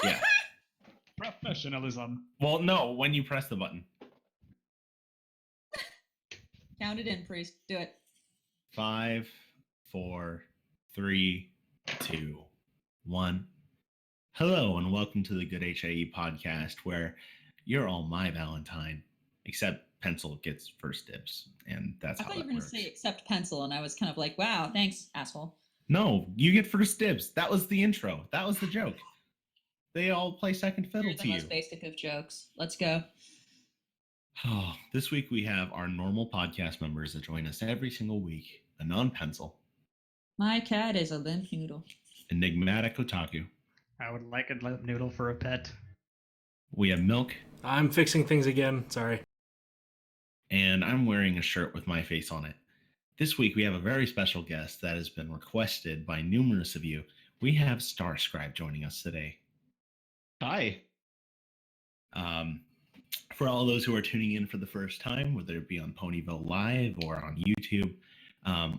Yeah. Professionalism. Well, no, when you press the button. Count it in, priest. Do it. 5, 4, 3, 2, 1. Hello, and welcome to the Good HAE podcast, where you're all my Valentine, except Pencil gets first dibs, and that's I how thought you that were going to works. say except pencil, and I was kind of like, wow, thanks, asshole. No, you get first dibs. That was the intro. That was the joke. They all play second fiddle You're to the you. most basic of jokes. Let's go. Oh, this week we have our normal podcast members that join us every single week. The non-pencil, My cat is a limp noodle. enigmatic otaku. I would like a limp noodle for a pet. We have Milk, I'm fixing things again. Sorry. and I'm wearing a shirt with my face on it. This week we have a very special guest that has been requested by numerous of you. We have Starscribe joining us today. Hi. For all those who are tuning in for the first time, whether it be on Ponyville Live or on YouTube,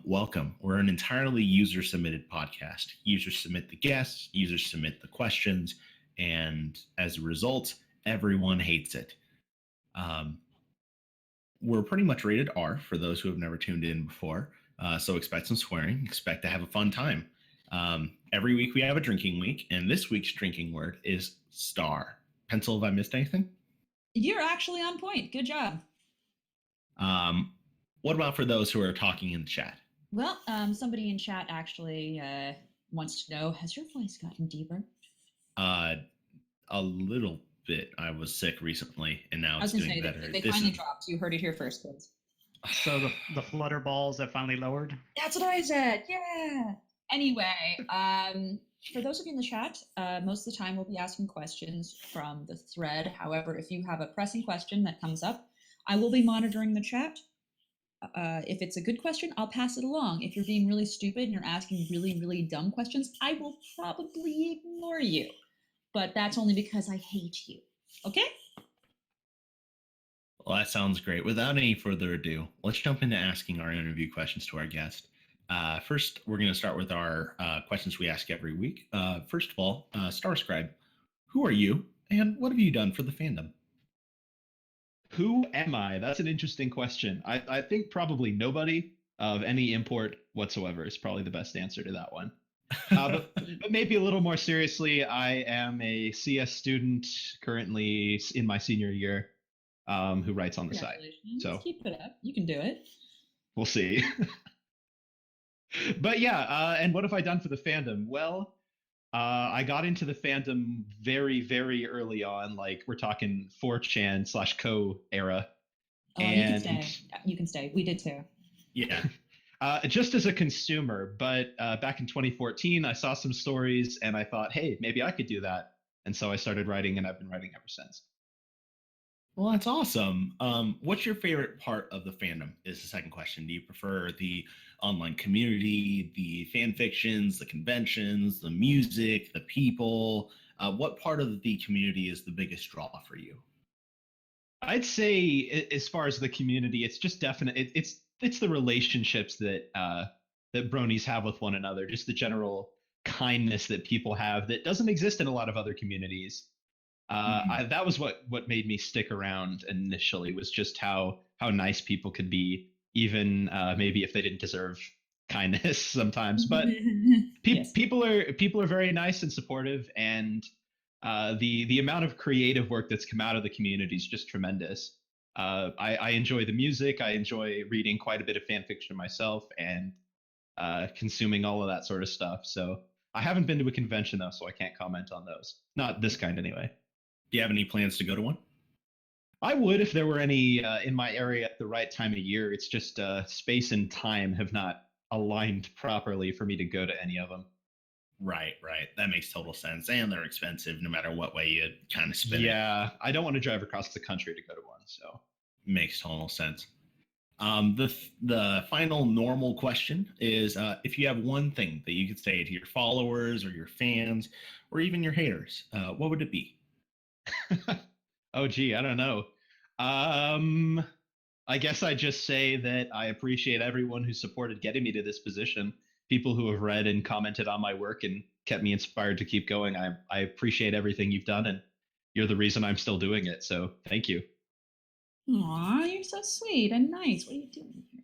welcome. We're an entirely user-submitted podcast. Users submit the guests, users submit the questions, and as a result, everyone hates it. We're pretty much rated R for those who have never tuned in before, so expect some swearing, expect to have a fun time. Every week we have a drinking week, and this week's drinking word is star. Pencil, have I missed anything? You're actually on point. Good job. What about for those who are talking in the chat? Well, somebody in chat actually wants to know, has your voice gotten deeper? A little bit. I was sick recently, and now it's doing better. They finally dropped. You heard it here first, kids. So the flutter balls have finally lowered? That's what I said. Yeah. Anyway, for those of you in the chat, most of the time we'll be asking questions from the thread. However, if you have a pressing question that comes up, I will be monitoring the chat. If it's a good question, I'll pass it along. If you're being really stupid and you're asking really, really dumb questions, I will probably ignore you. But that's only because I hate you. Okay? Well, that sounds great. Without any further ado, let's jump into asking our interview questions to our guest. First, we're going to start with our questions we ask every week. First of all, Starscribe, who are you and what have you done for the fandom? Who am I? That's an interesting question. I think probably nobody of any import whatsoever is probably the best answer to that one. But maybe a little more seriously, I am a CS student currently in my senior year who writes on the side. So keep it up. You can do it. We'll see. But yeah, and what have I done for the fandom? Well, I got into the fandom very, very early on. Like we're talking 4chan/co era. And you can stay. We did too. Yeah. Just as a consumer, but back in 2014, I saw some stories and I thought, hey, maybe I could do that. And so I started writing, and I've been writing ever since. Well, that's awesome. What's your favorite part of the fandom is the second question. Do you prefer the online community, the fan fictions, the conventions, the music, the people? What part of the community is the biggest draw for you? I'd say as far as the community, it's just definite. It's the relationships that that bronies have with one another, just the general kindness that people have that doesn't exist in a lot of other communities. That was what made me stick around initially, was just how nice people could be, even maybe if they didn't deserve kindness sometimes. But Yes. people are very nice and supportive, and the amount of creative work that's come out of the community is just tremendous. I enjoy the music. I enjoy reading quite a bit of fan fiction myself, and consuming all of that sort of stuff. So I haven't been to a convention though, so I can't comment on those. Not this kind anyway. Do you have any plans to go to one? I would if there were any in my area at the right time of year. It's just space and time have not aligned properly for me to go to any of them. Right. That makes total sense. And they're expensive no matter what way you kind of spin it. Yeah, I don't want to drive across the country to go to one, so. Makes total sense. The final normal question is if you have one thing that you could say to your followers or your fans or even your haters, what would it be? Oh, gee, I don't know. I guess I just say that I appreciate everyone who supported getting me to this position. People who have read and commented on my work and kept me inspired to keep going. I appreciate everything you've done, and you're the reason I'm still doing it. So thank you. Aw, you're so sweet and nice. What are you doing here?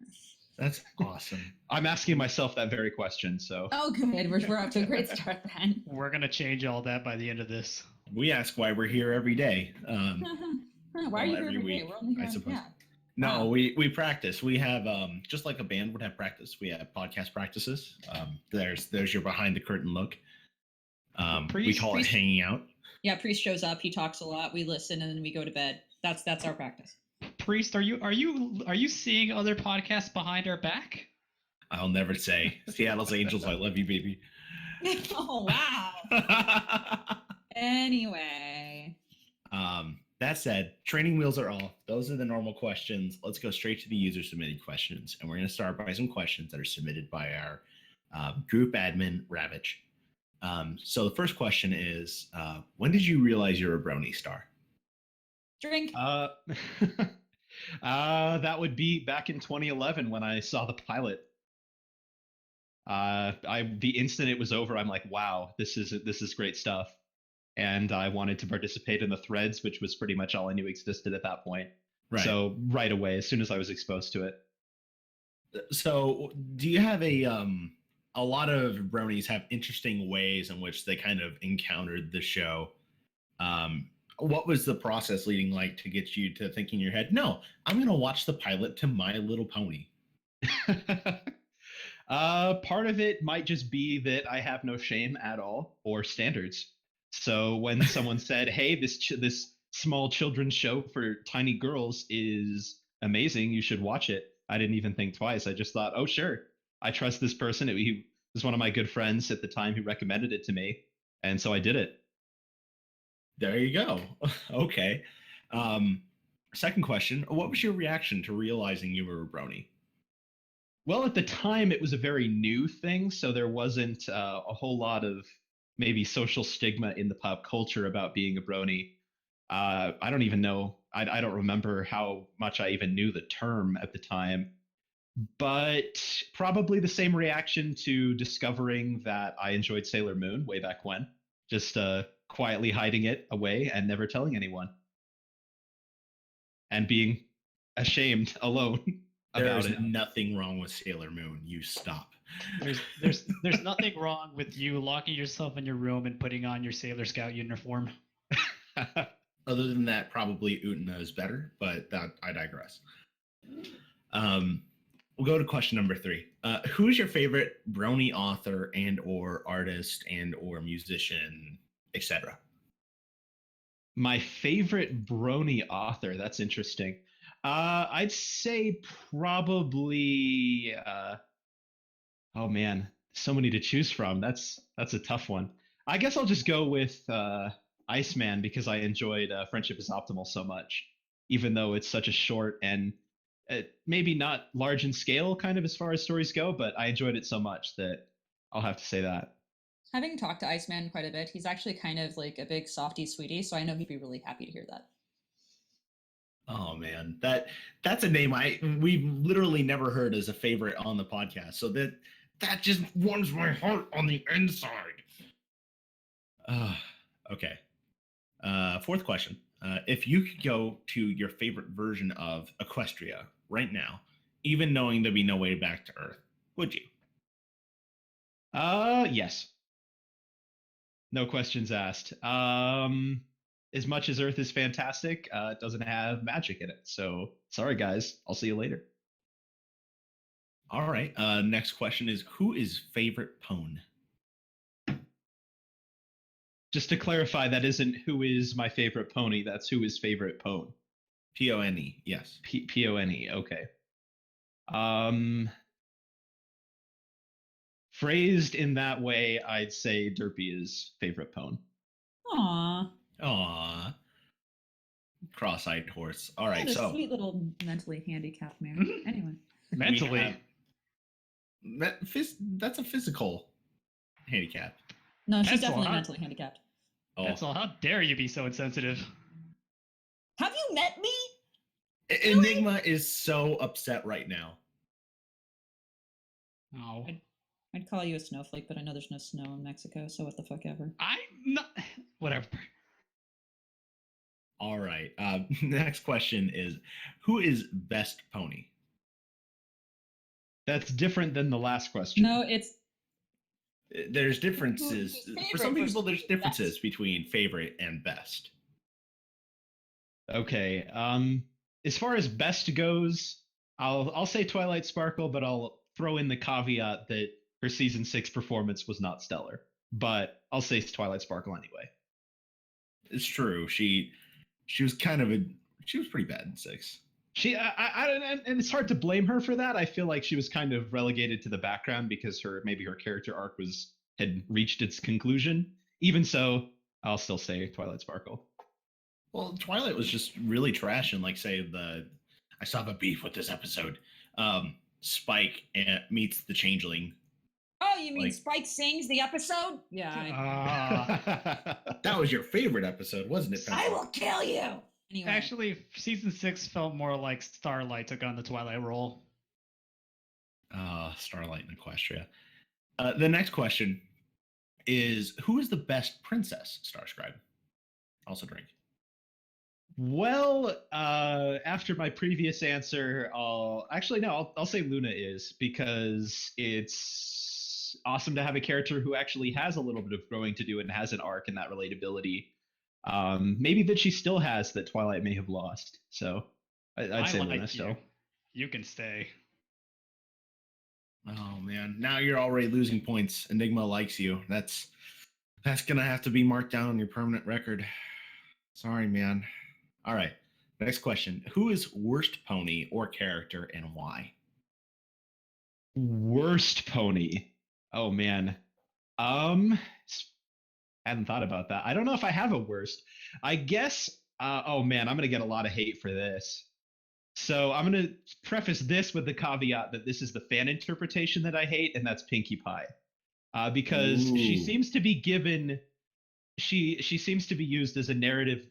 That's awesome. I'm asking myself that very question. So Oh, good. We're off to a great start then. We're gonna change all that by the end of this. We ask why we're here every day. Why are Well, you here every every day? week, We're only here I on, suppose. yeah. No, Wow. we practice. We have just like a band would have practice. We have podcast practices. There's your behind the curtain look. We call it hanging out. Yeah, Priest shows up, he talks a lot, we listen, and then we go to bed. That's our practice. Priest, are you seeing other podcasts behind our back? I'll never say Seattle's Angels. I love you, baby. Oh wow. Anyway. That said, training wheels are off. Those are the normal questions. Let's go straight to the user submitted questions, and we're going to start by some questions that are submitted by our group admin Ravage. So the first question is, when did you realize you're a brony star? Drink. That would be back in 2011 when I saw the pilot. The instant it was over, I'm like, wow, this is great stuff. And I wanted to participate in the threads, which was pretty much all I knew existed at that point. Right. So right away, as soon as I was exposed to it. So do you have a lot of bronies have interesting ways in which they kind of encountered the show. What was the process leading like to get you to think in your head, no, I'm going to watch the pilot to My Little Pony? Part of it might just be that I have no shame at all or standards. So when someone said, hey, this small children's show for tiny girls is amazing, you should watch it, I didn't even think twice. I just thought, oh, sure. I trust this person. He was one of my good friends at the time who recommended it to me. And so I did it. There you go. Okay. Second question. What was your reaction to realizing you were a brony? Well, at the time, it was a very new thing. So there wasn't a whole lot of maybe social stigma in the pop culture about being a brony. I don't even know. I don't remember how much I even knew the term at the time. But probably the same reaction to discovering that I enjoyed Sailor Moon way back when. Just quietly hiding it away and never telling anyone. And being ashamed alone about There's it. nothing wrong with Sailor Moon. You stop. There's nothing wrong with you locking yourself in your room and putting on your Sailor Scout uniform. Other than that, probably Utena is better, but that I digress. We'll go to question number 3. Who's your favorite brony author and or artist and or musician, etc.? My favorite brony author. That's interesting. I'd say probably. Oh man, so many to choose from. That's a tough one. I guess I'll just go with Iceman because I enjoyed Friendship is Optimal so much, even though it's such a short and maybe not large in scale kind of as far as stories go, but I enjoyed it so much that I'll have to say that. Having talked to Iceman quite a bit, he's actually kind of like a big softy sweetie, so I know he'd be really happy to hear that. Oh man, that's a name we've literally never heard as a favorite on the podcast. So that just warms my heart on the inside. Okay. Fourth question. If you could go to your favorite version of Equestria right now, even knowing there'd be no way back to Earth, would you? Yes. No questions asked. As much as Earth is fantastic, it doesn't have magic in it. So sorry, guys. I'll see you later. All right. Next question is, who is favorite pwn? Just to clarify, that isn't who is my favorite pony. That's who is favorite pwn. P-O-N-E, yes. P-O-N-E, okay. Phrased in that way, I'd say Derpy is favorite pwn. Aww. Aww. Cross-eyed horse. All right, What a so sweet little mentally handicapped man. Anyway. Mentally. That's a physical handicap. No, she's That's definitely all, huh? mentally handicapped. Oh. That's all. How dare you be so insensitive? Have you met me? Enigma is so upset right now. Oh. I'd call you a snowflake, but I know there's no snow in Mexico, so what the fuck ever. I'm not. Whatever. All right. Next question is, who is best pony? That's different than the last question. No, it's There's differences. Who's For some favorite people, there's versus differences best? between favorite and best. Okay. As far as best goes, I'll say Twilight Sparkle, but I'll throw in the caveat that her season 6 performance was not stellar. But I'll say Twilight Sparkle anyway. It's true. She was she was pretty bad in 6. And it's hard to blame her for that. I feel like she was kind of relegated to the background because maybe her character arc had reached its conclusion. Even so, I'll still say Twilight Sparkle. Well, Twilight was just really trash, and like say I still have a beef with this episode. Spike meets the Changeling. Oh, you mean Like- Spike sings the episode? Yeah. That was your favorite episode, wasn't it? I will kill you. Anyway. Actually, season 6 felt more like Starlight took on the Twilight role. Starlight and Equestria. The next question is, who is the best princess? Starscribe. Also drink. Well, after my previous answer, I'll say Luna is, because it's awesome to have a character who actually has a little bit of growing to do and has an arc and that relatability. Maybe that she still has that Twilight may have lost. So I'd say Luna still. You can stay. Oh man, now you're already losing points. Enigma likes you. That's gonna have to be marked down on your permanent record. Sorry, man. All right. Next question. Who is worst pony or character and why? Worst pony. Oh man. Hadn't thought about that. I don't know if I have a worst. I guess oh man, I'm gonna get a lot of hate for this. So I'm gonna preface this with the caveat that this is the fan interpretation that I hate, and that's Pinkie Pie. Because she Ooh. seems to be given she seems to be used as a narrative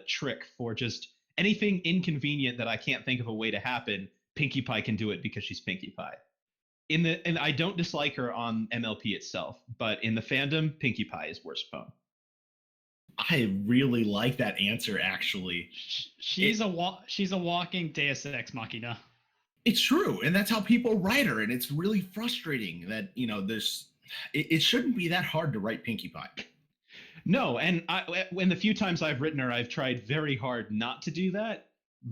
trick for just anything inconvenient that I can't think of a way to happen. Pinkie Pie can do it because she's Pinkie Pie. And I don't dislike her on MLP itself, but in the fandom, Pinkie Pie is worst pwn. I really like that answer, actually. She's a walking Deus Ex Machina. It's true, and that's how people write her, and it's really frustrating that it shouldn't be that hard to write Pinkie Pie. No, and when the few times I've written her, I've tried very hard not to do that.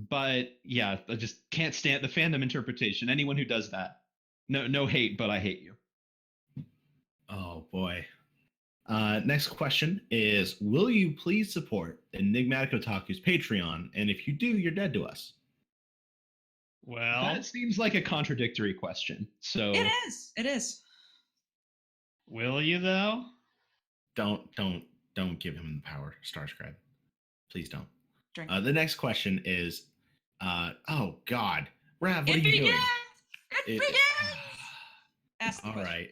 But yeah, I just can't stand the fandom interpretation. Anyone who does that, no hate, but I hate you. Oh boy. Next question is, will you please support Enigmatic Otaku's Patreon? And if you do, you're dead to us. Well, That seems like a contradictory question. So It is. It is. will you though? Don't give him the power, Starscribe. Please don't. Drink. The next question is, oh God, Rav, what It are you begins! doing? It begins! Ask the All question. right.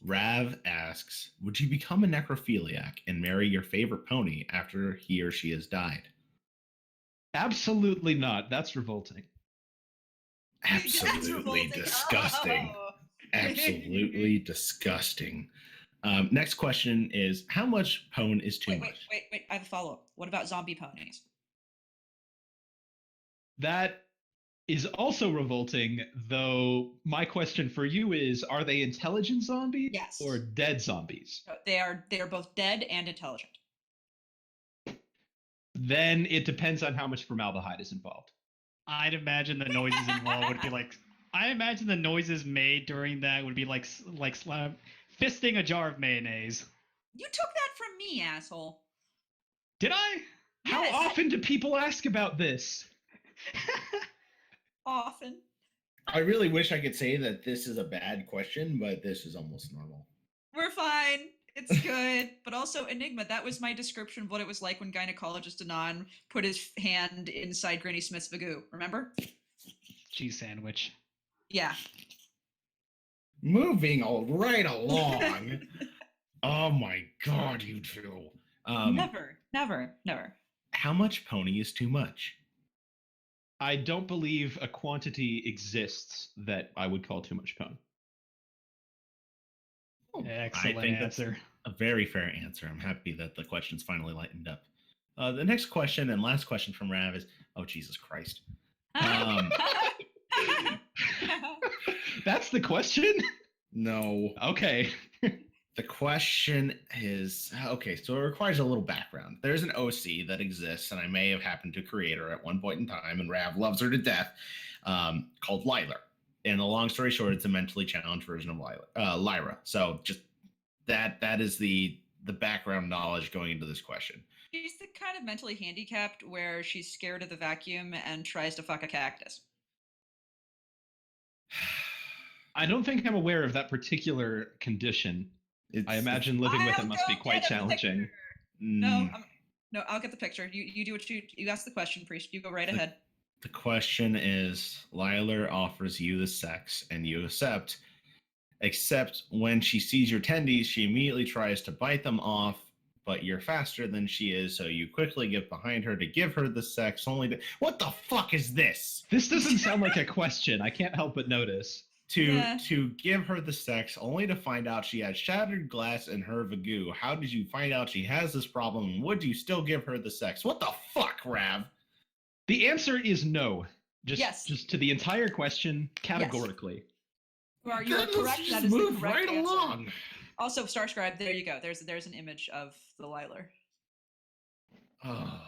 Rav asks, would you become a necrophiliac and marry your favorite pony after he or she has died? absolutely not. That's revolting. That's Absolutely revolting. disgusting. Oh. Absolutely disgusting. Next question is, how much pwn is too Wait, much? wait. I have a follow-up. What about zombie ponies? That is also revolting, though my question for you is, are they intelligent zombies Yes. or dead zombies? No, they are both dead and intelligent. Then it depends on how much formaldehyde is involved. I'd imagine the noises involved would be like. I imagine the noises made during that would be like fisting a jar of mayonnaise. You took that from me, asshole. Did I? How Yes. often do people ask about this? Often. I really wish I could say that this is a bad question, but this is almost normal. We're fine. It's good. But also, Enigma, that was my description of what it was like when gynecologist Anon put his hand inside Granny Smith's vagoo. Remember? Cheese sandwich. Yeah. Moving right along. Oh my God, you two. Never. How much pony is too much? I don't believe a quantity exists that I would call too much pwn. Oh, Excellent I think that's answer. a very fair answer. I'm happy that the question's finally lightened up. The next question and last question from Rav is, oh, Jesus Christ. That's the question? No. Okay. The question is, okay, so it requires a little background. There's an OC that exists, and I may have happened to create her at one point in time, and Rav loves her to death, called Lyra. And the long story short, it's a mentally challenged version of Lyra. So just that is the background knowledge going into this question. She's the kind of mentally handicapped where she's scared of the vacuum and tries to fuck a cactus. I don't think I'm aware of that particular condition. I imagine living with it must be quite challenging. No, no, I'll get the picture. You do what you ask the question, Priest. You go right ahead. The question is, Lyra offers you the sex and you accept, except when she sees your tendies, she immediately tries to bite them off, but you're faster than she is, so you quickly get behind her to give her the sex, only to... What the fuck is this? This doesn't sound like a question. I can't help but notice. To give her the sex, only to find out she has shattered glass in her vagoo. How did you find out she has this problem, and would you still give her the sex? What the fuck, Rav? The answer is no. Yes. Just to the entire question, categorically. Yes. You are correct. Just that is move the correct right answer. along. Also, Starscribe, there you go. There's an image of the Lyra. Oh.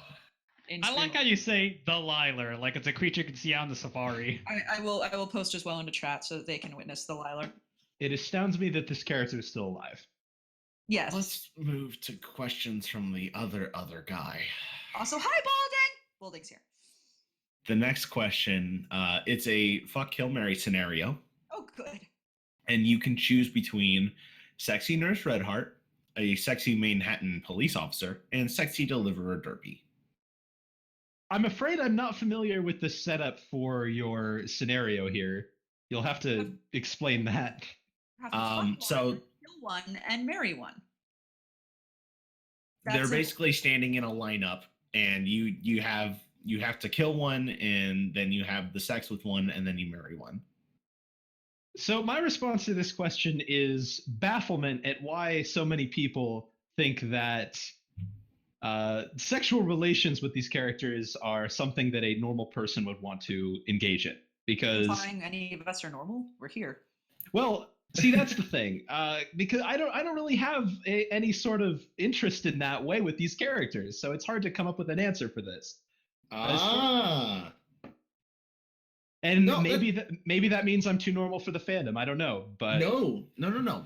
I like how you say the Lyra, like it's a creature you can see out in the safari. I will post as well into chat so that they can witness the Lyra. It astounds me that this character is still alive. Yes. Let's move to questions from the other guy. Also, hi, Balding! Balding's here. The next question, it's a fuck, kill, marry scenario. Oh, good. And you can choose between sexy Nurse Redheart, a sexy Manhattan police officer, and sexy Deliverer Derpy. I'm afraid I'm not familiar with the setup for your scenario here. You'll have to explain that. Kill one and marry one. They're basically standing in a lineup, and you have to kill one, and then you have the sex with one, and then you marry one. So my response to this question is bafflement at why so many people think that sexual relations with these characters are something that a normal person would want to engage in. Because any of us are normal, we're here. Well, see, that's the thing. Because I don't really have any sort of interest in that way with these characters, so it's hard to come up with an answer for this. And no, maybe that means I'm too normal for the fandom. I don't know, but no.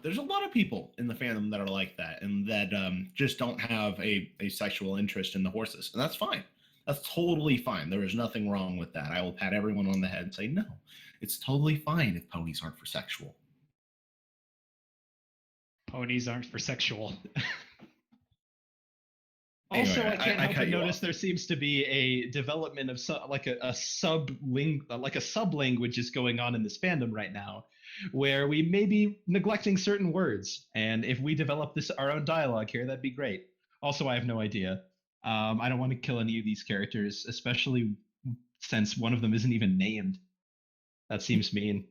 There's a lot of people in the fandom that are like that, and that just don't have a sexual interest in the horses, and that's fine. That's totally fine. There is nothing wrong with that. I will pat everyone on the head and say, no, it's totally fine if ponies aren't for sexual. Ponies aren't for sexual. Also, anyway, I can't help but notice off. there seems to be a development of a sub language is going on in this fandom right now, where we may be neglecting certain words, and if we develop our own dialogue here, that'd be great. Also, I have no idea. I don't want to kill any of these characters, especially since one of them isn't even named. That seems mean.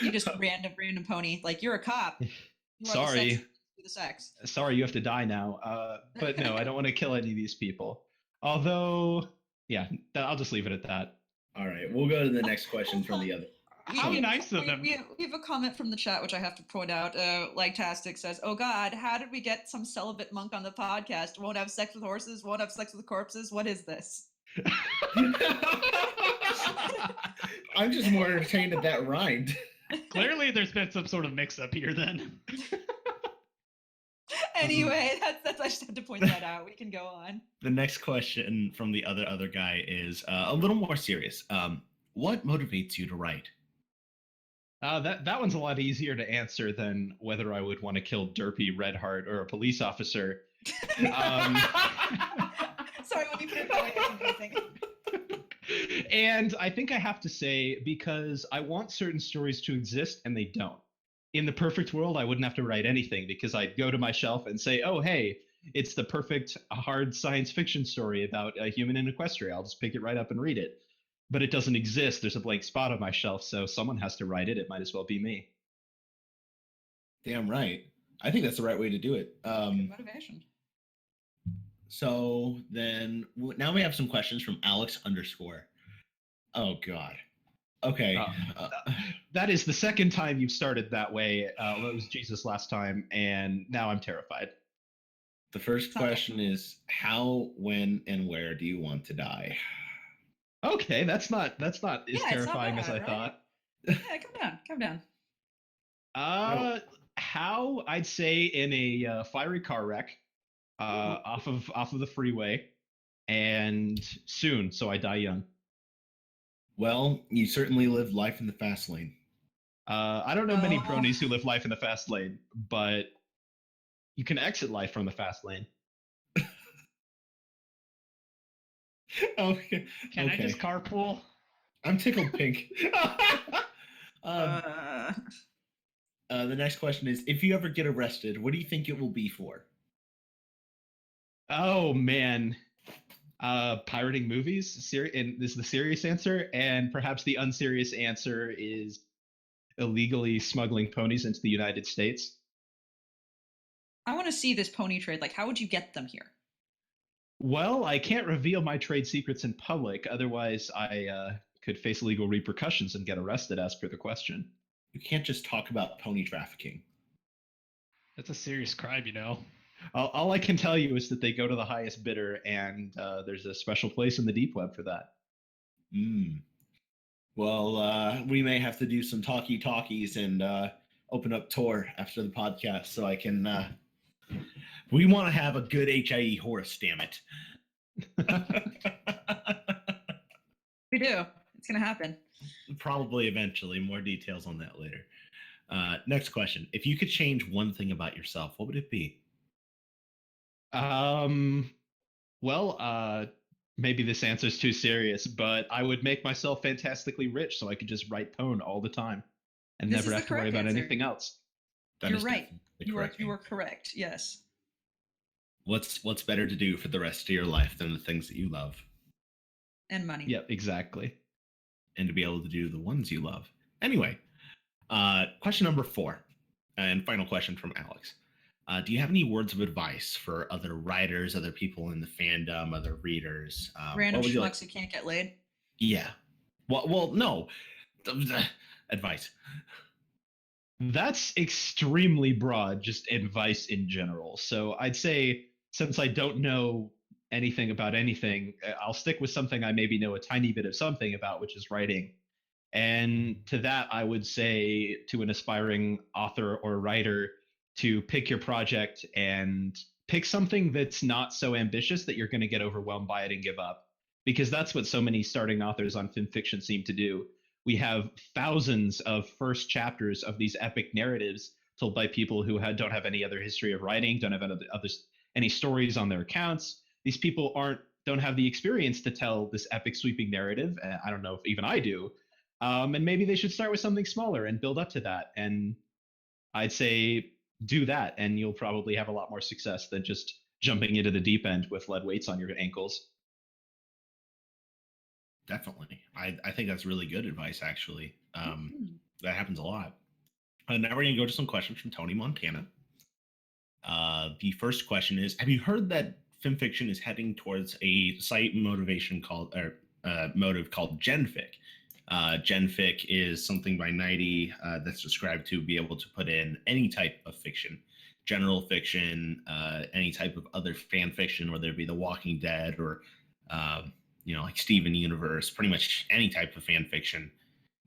You just random pony, like you're a cop. Sorry. The sex. Sorry, you have to die now. But no, I don't want to kill any of these people. Although, yeah, I'll just leave it at that. All right, we'll go to the next question from the other. How nice of them. We have a comment from the chat, which I have to point out. Tastic says, oh God, how did we get some celibate monk on the podcast? Won't have sex with horses, won't have sex with corpses. What is this? I'm just more entertained at that rhymed. Clearly, there's been some sort of mix-up here then. Anyway, that's I just had to point that out. We can go on. The next question from the other guy is a little more serious. What motivates you to write? That one's a lot easier to answer than whether I would want to kill Derpy, Redheart, or a police officer. Sorry, when you put it that way, it's amazing. And I think I have to say, because I want certain stories to exist and they don't. In the perfect world, I wouldn't have to write anything because I'd go to my shelf and say, oh, hey, it's the perfect hard science fiction story about a human in Equestria. I'll just pick it right up and read it. But it doesn't exist. There's a blank spot on my shelf, so someone has to write it. It might as well be me. Damn right. I think that's the right way to do it. Good motivation. So then now we have some questions from Alex underscore. Oh God. Okay. That is the second time you've started that way. It was Jesus last time, and now I'm terrified. The first question is how, when, and where do you want to die? Okay, that's not as Yeah, it's not terrifying as bad, I right? thought. Yeah, calm down. How I'd say in a fiery car wreck, off of the freeway, and soon, so I die young. Well, you certainly live life in the fast lane. I don't know many bronies who live life in the fast lane, but you can exit life from the fast lane. Okay. Can I just carpool? I'm tickled pink. The next question is, if you ever get arrested, what do you think it will be for? Oh man. Pirating movies, and this is the serious answer, and perhaps the unserious answer is illegally smuggling ponies into the United States. I want to see this pony trade. Like, how would you get them here? Well, I can't reveal my trade secrets in public, otherwise I could face legal repercussions and get arrested as per the question. You can't just talk about pony trafficking. That's a serious crime, you know. All I can tell you is that they go to the highest bidder, and there's a special place in the deep web for that. Well, we may have to do some talkies and open up Tor after the podcast so I can. We want to have a good HIE horse, damn it. We do. It's gonna happen. Probably eventually. More details on that later. Next question: if you could change one thing about yourself, what would it be? Well, maybe this answer is too serious, but I would make myself fantastically rich so I could just write pwn all the time and This never is have the to worry correct about answer. anything else. That You're is right. definitely You are correct. Yes. What's better to do for the rest of your life than the things that you love? And money. Yep, exactly. And to be able to do the ones you love. Anyway, question number 4, and final question from Alex. Do you have any words of advice for other writers, other people in the fandom, other readers? Random schmucks who can't get laid. Yeah. Well, no. Advice. That's extremely broad, just advice in general. So I'd say, since I don't know anything about anything, I'll stick with something I maybe know a tiny bit of something about, which is writing. And to that, I would say to an aspiring author or writer to pick your project and pick something that's not so ambitious that you're going to get overwhelmed by it and give up. Because that's what so many starting authors on FimFiction seem to do. We have thousands of first chapters of these epic narratives told by people who don't have any other history of writing, don't have any stories on their accounts. These people don't have the experience to tell this epic sweeping narrative. I don't know if even I do. And maybe they should start with something smaller and build up to that. And I'd say do that, and you'll probably have a lot more success than just jumping into the deep end with lead weights on your ankles. Definitely. I think that's really good advice, actually. That happens a lot. Now we're going to go to some questions from Tony Montana. The first question is, have you heard that FimFiction is heading towards a site motive called GenFic? GenFic is something by Nighty that's described to be able to put in any type of fiction, general fiction, any type of other fan fiction, whether it be The Walking Dead or like Steven Universe, pretty much any type of fan fiction.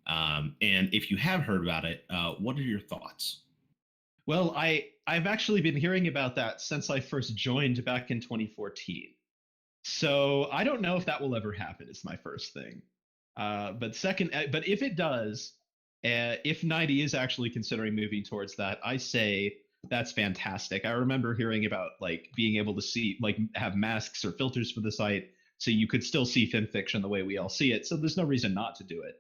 And if you have heard about it, what are your thoughts? Well, I've actually been hearing about that since I first joined back in 2014. So I don't know if that will ever happen, is my first thing. But if it does, if 90 is actually considering moving towards that, I say that's fantastic. I remember hearing about being able to see, have masks or filters for the site, so you could still see FimFiction the way we all see it. So there's no reason not to do it.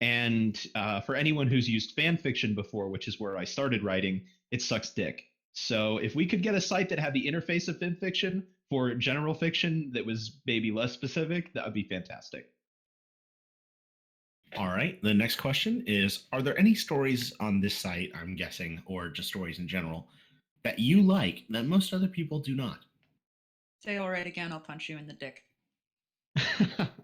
And for anyone who's used fan fiction before, which is where I started writing, it sucks dick. So if we could get a site that had the interface of FimFiction for general fiction that was maybe less specific, that would be fantastic. All right. The next question is: are there any stories on this site, I'm guessing, or just stories in general, that you like that most other people do not? Say all right again, I'll punch you in the dick.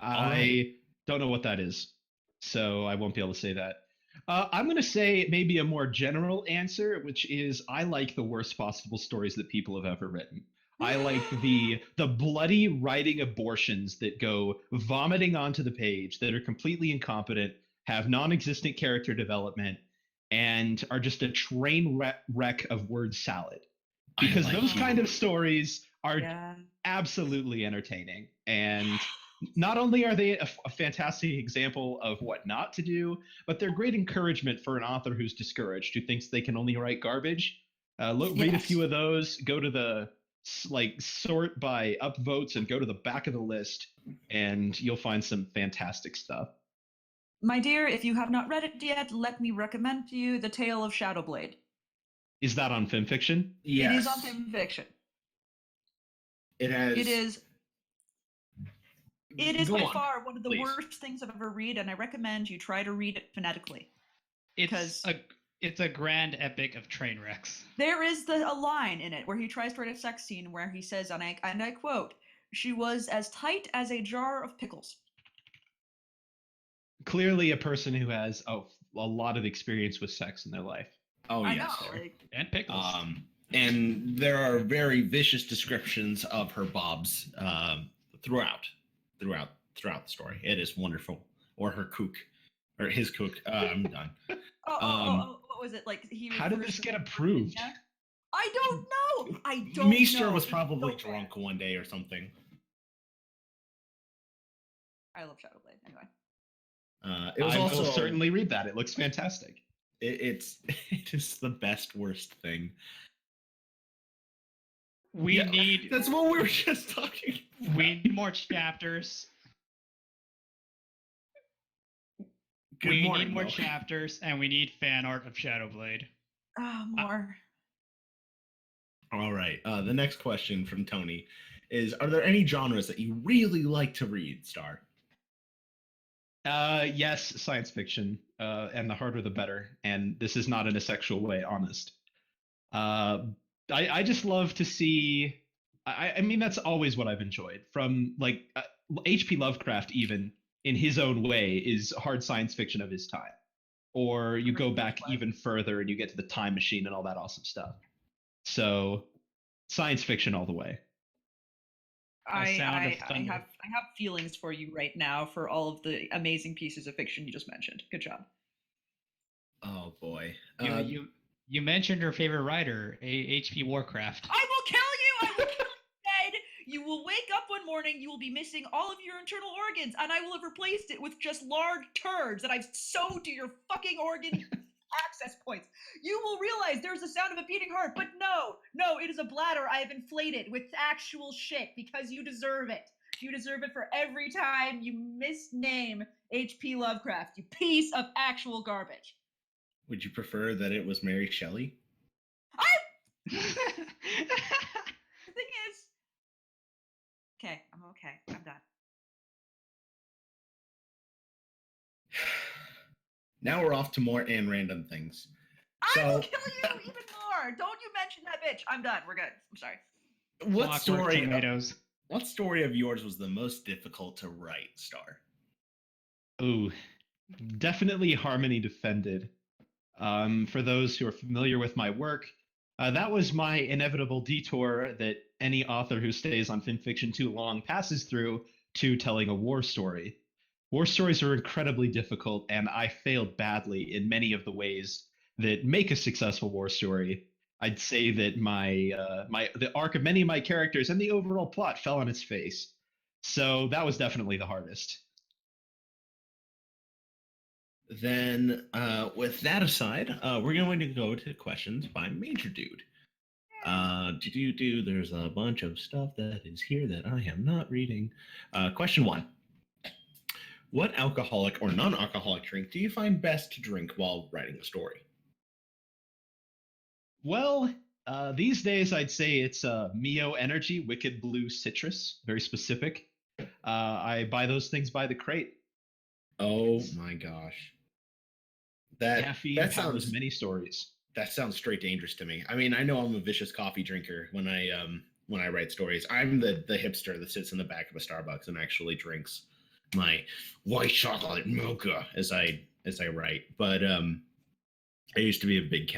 I don't know what that is, so I won't be able to say that. I'm going to say maybe a more general answer, which is I like the worst possible stories that people have ever written. I like the bloody writing abortions that go vomiting onto the page, that are completely incompetent, have non-existent character development, and are just a train wreck of word salad. Because like those you. kind of stories are Yeah. absolutely entertaining, and not only are they a fantastic example of what not to do, but they're great encouragement for an author who's discouraged, who thinks they can only write garbage. Read a few of those, go to the sort by upvotes and go to the back of the list, and you'll find some fantastic stuff. My dear, if you have not read it yet, let me recommend to you The Tale of Shadowblade. Is that on FimFiction? Yes. It is on FimFiction. It has. It is Go by on, far one of the please. worst things I've ever read, and I recommend you try to read it phonetically. It's a grand epic of train wrecks. There is a line in it where he tries to write a sex scene where he says, and I quote, "She was as tight as a jar of pickles." Clearly a person who has a lot of experience with sex in their life. Oh I yes. know, like, And pickles. And there are very vicious descriptions of her bobs throughout the story. It is wonderful. Or her kook, or his kook. I'm done. what was it like? He How did refers this to get her approved? vagina? I don't know. I don't Meester know. was It's probably so bad. drunk one day or something. I love Shadowblade. Anyway. It was I also will certainly read that. It looks fantastic. It is the best worst thing. We need That's what we were just talking about. we need more chapters. Good morning, need more Milk. chapters, and we need fan art of Shadowblade. More. All right. The next question from Tony is: are there any genres that you really like to read, Star? Yes, science fiction, and the harder the better. And this is not in a sexual way, honest. I just love to see. I mean, that's always what I've enjoyed from like H.P. Lovecraft, even in his own way, is hard science fiction of his time. Or you go back even further and you get to the time machine and all that awesome stuff. So, science fiction all the way. I have feelings for you right now for all of the amazing pieces of fiction you just mentioned. Good job. Oh boy. You mentioned your favorite writer, H.P. Warcraft. I will kill you! I will kill you dead! You will wake up one morning, you will be missing all of your internal organs, and I will have replaced it with just large turds that I've sewed to your fucking organ access points. You will realize there's the sound of a beating heart, but no, it is a bladder I have inflated with actual shit because you deserve it. You deserve it for every time you misname H.P. Lovecraft, you piece of actual garbage. Would you prefer that it was Mary Shelley? The thing is, okay, I'm okay. I'm done. Now we're off to more and random things. I will kill you even more. Don't you mention that bitch. I'm done. We're good. I'm sorry. What story of yours was the most difficult to write, Star? Ooh, definitely Harmony Defended. For those who are familiar with my work, that was my inevitable detour that any author who stays on FimFiction too long passes through to telling a war story. War stories are incredibly difficult, and I failed badly in many of the ways that make a successful war story. I'd say that the arc of many of my characters and the overall plot fell on its face. So that was definitely the hardest. Then, with that aside, we're going to go to questions by Major Dude. There's a bunch of stuff that is here that I am not reading. Question 1. What alcoholic or non-alcoholic drink do you find best to drink while writing a story? Well, these days I'd say it's Mio Energy Wicked Blue Citrus, very specific. I buy those things by the crate. Oh my gosh. That Caffeine that powers sounds many stories. that sounds straight dangerous to me. I mean, I know I'm a vicious coffee drinker when I write stories. I'm the hipster that sits in the back of a Starbucks and actually drinks my white chocolate mocha as I write. But I used to be a big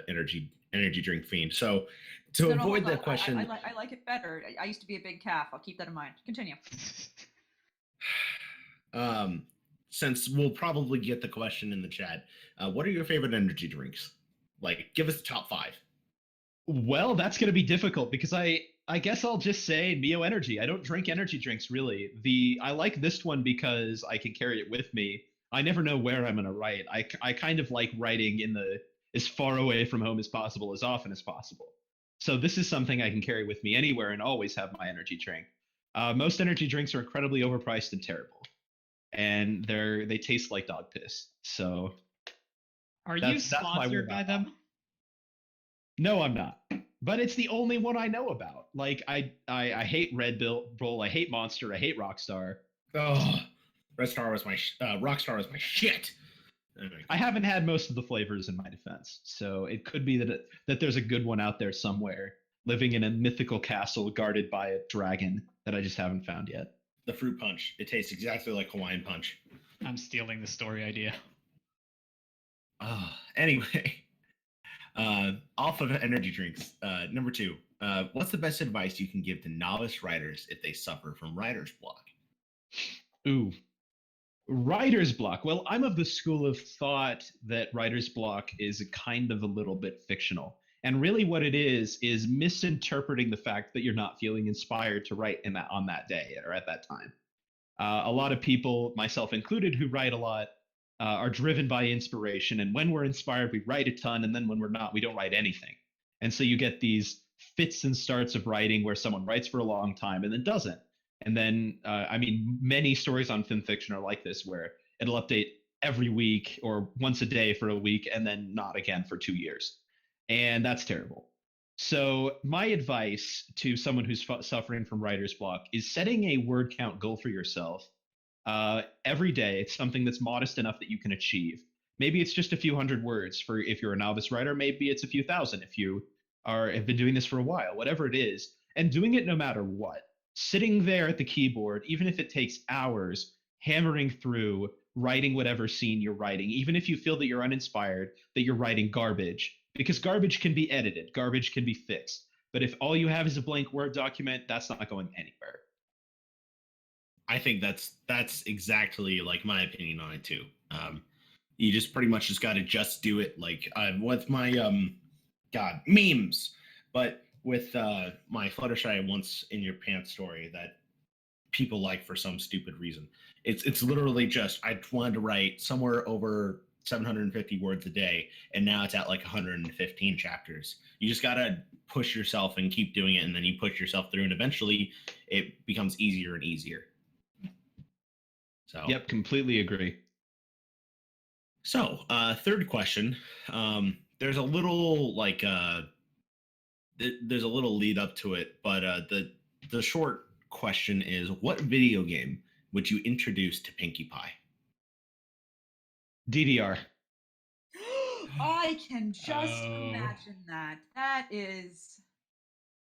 energy drink fiend. So to No, no, avoid hold the on. question, I like it better. I used to be a big calf. I'll keep that in mind. Continue. um, since we'll probably get the question in the chat, what are your favorite energy drinks? Like, give us the top five. Well, that's going to be difficult because I guess I'll just say Neo Energy. I don't drink energy drinks really. I like this one because I can carry it with me. I never know where I'm going to write. I kind of like writing in the as far away from home as possible, as often as possible. So this is something I can carry with me anywhere and always have my energy drink. Most energy drinks are incredibly overpriced and terrible, and they taste like dog piss. So Are you that's my sponsored word by on that. them? No, I'm not. But it's the only one I know about. Like I hate Red Bull, I hate Monster, I hate Rockstar. Oh, Rockstar was my shit. Anyway, I haven't had most of the flavors in my defense, so it could be that there's a good one out there somewhere, living in a mythical castle guarded by a dragon that I just haven't found yet. the fruit punch. It tastes exactly like Hawaiian punch. I'm stealing the story idea. Anyway, off of energy drinks. Number two, what's the best advice you can give to novice writers if they suffer from writer's block? Ooh, writer's block. Well, I'm of the school of thought that writer's block is kind of a little bit fictional. And really what it is misinterpreting the fact that you're not feeling inspired to write on that day or at that time. A lot of people, myself included, who write a lot are driven by inspiration. And when we're inspired, we write a ton. And then when we're not, we don't write anything. And so you get these fits and starts of writing where someone writes for a long time and then doesn't. And then, I mean, many stories on film fiction are like this, where it'll update every week or once a day for a week and then not again for 2 years. And that's terrible. So, my advice to someone who's suffering from writer's block is setting a word count goal for yourself every day. It's something that's modest enough that you can achieve. Maybe it's just a few hundred words for if you're a novice writer. Maybe it's a few thousand if you have been doing this for a while. Whatever it is, and doing it no matter what. Sitting there at the keyboard, even if it takes hours, hammering through, writing whatever scene you're writing, even if you feel that you're uninspired, that you're writing garbage, because garbage can be edited, garbage can be fixed. But if all you have is a blank Word document, that's not going anywhere. I think that's exactly like my opinion on it too. You just pretty much just got to just do it. Like with my God memes, but with my Fluttershy once in your pants story that people like for some stupid reason. It's literally just I wanted to write somewhere over 750 words a day, and now it's at like 115 chapters. You just gotta push yourself and keep doing it, and then you push yourself through, and eventually it becomes easier and easier. So Yep, completely agree. So third question. There's a little there's a little lead up to it, but the short question is, what video game would you introduce to Pinkie Pie? DDR. I can just Oh. imagine that. That is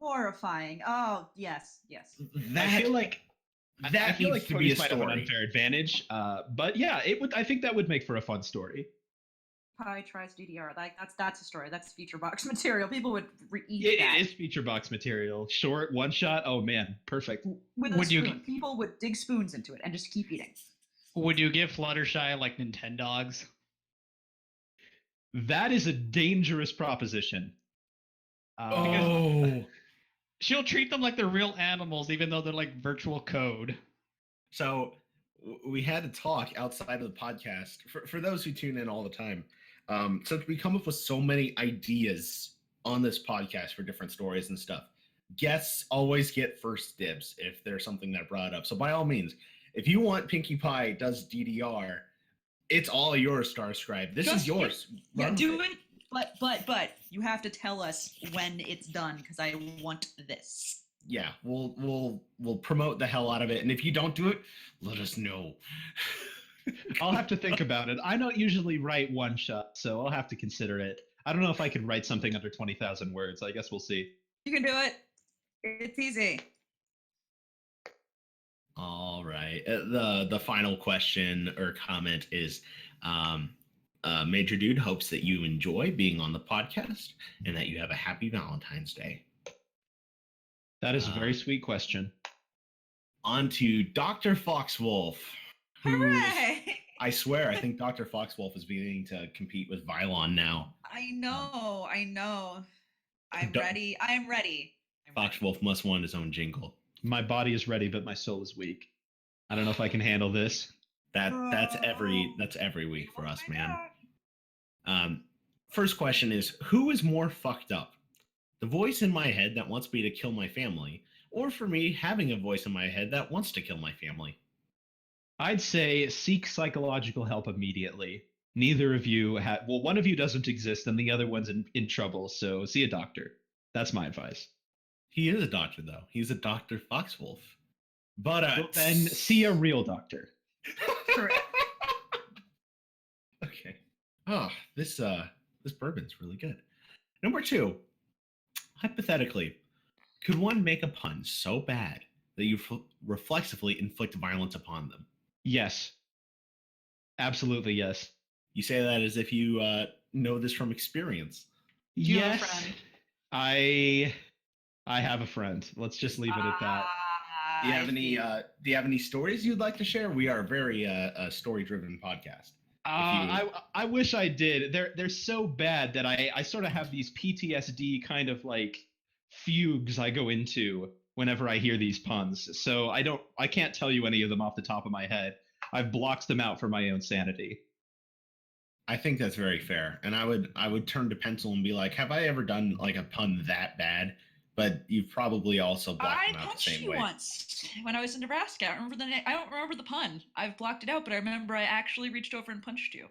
horrifying. Oh, yes, yes. That I feel like that feel needs like to be a Tony's might have an story. unfair advantage, but yeah, it would. I think that would make for a fun story. Pie tries DDR. Like that's a story. That's feature box material. People would eat It that is feature box material, short, one shot. Oh man, perfect. with a Would you spoon. People would dig spoons into it and just keep eating. Would you give Fluttershy like Nintendogs? That is a dangerous proposition. Oh, She'll treat them like they're real animals, even though they're like virtual code. so we had to talk outside of the podcast for those who tune in all the time. Since we come up with so many ideas on this podcast for different stories and stuff, guests always get first dibs if there's something that brought up. So by all means, if you want Pinkie Pie does DDR, it's all yours, Starscribe. This is yours. Yeah, Run do with it. But you have to tell us when it's done because I want this. Yeah, we'll promote the hell out of it, and if you don't do it, let us know. I'll have to think about it. I don't usually write one shot, so I'll have to consider it. I don't know if I could write something under 20,000 words. I guess we'll see. You can do it. It's easy. All right. The final question or comment is Major Dude hopes that you enjoy being on the podcast and that you have a happy Valentine's Day. That is a very sweet question. On to Dr. Foxwolf. Hooray! I swear, I think Dr. Foxwolf is beginning to compete with Vylon now. I know. I'm Don't- ready. I'm ready. Foxwolf must want his own jingle. My body is ready, but my soul is weak. I don't know if I can handle this. That's every week for us, man. First question is, who is more fucked up? The voice in my head that wants me to kill my family, or for me having a voice in my head that wants to kill my family? I'd say seek psychological help immediately. Neither of you have, well, one of you doesn't exist and the other one's in trouble, so see a doctor. That's my advice. He is a doctor, though. He's a Dr. Foxwolf. But Well, then see a real doctor. Correct. Okay. Oh, this bourbon's really good. Number 2. Hypothetically, could one make a pun so bad that you reflexively inflict violence upon them? Yes. Absolutely yes. You say that as if you know this from experience. you have a Yes. friend? I have a friend. Let's just leave it at that. Do you have any stories you'd like to share? We are a very story-driven podcast. I wish I did. They're so bad that I sort of have these PTSD kind of like fugues I go into whenever I hear these puns. So I can't tell you any of them off the top of my head. I've blocked them out for my own sanity. I think that's very fair. And I would turn to Pencil and be like, have I ever done like a pun that bad? But you've probably also blocked I them out the punched same you way. once when I was in Nebraska. I don't remember the pun. I've blocked it out, but I remember I actually reached over and punched you.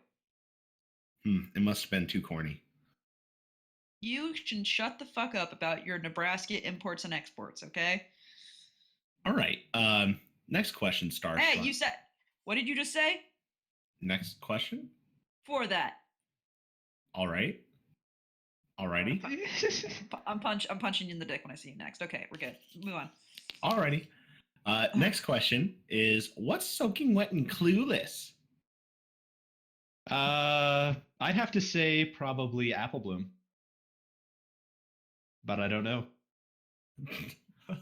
It must have been too corny. You can shut the fuck up about your Nebraska imports and exports, okay? All right. Next question, Star. Hey, you said, what did you just say? Next question. For that. All right. Alrighty. I'm punching you in the dick when I see you next. Okay, we're good. Move on. Alrighty. Next question is, what's soaking wet and clueless? I'd have to say probably Apple Bloom. But I don't know.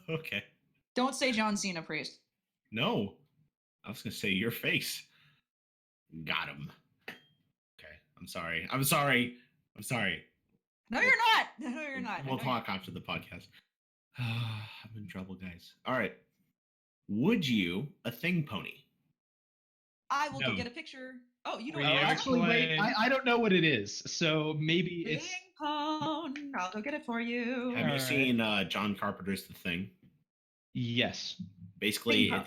Okay. Don't say John Cena, priest. No. I was gonna say your face. Got him. Okay. I'm sorry. No, you're not. No, you're not. We'll talk after the podcast. I'm in trouble, guys. All right. Would you a thing pony? I will go No. get a picture. Oh, you don't We know. Actually, wait. Explain. I don't know what it is. So maybe Ping it's pong. I'll go get it for you. Have you Alright. seen John Carpenter's The Thing? yes. Basically, Ping pong.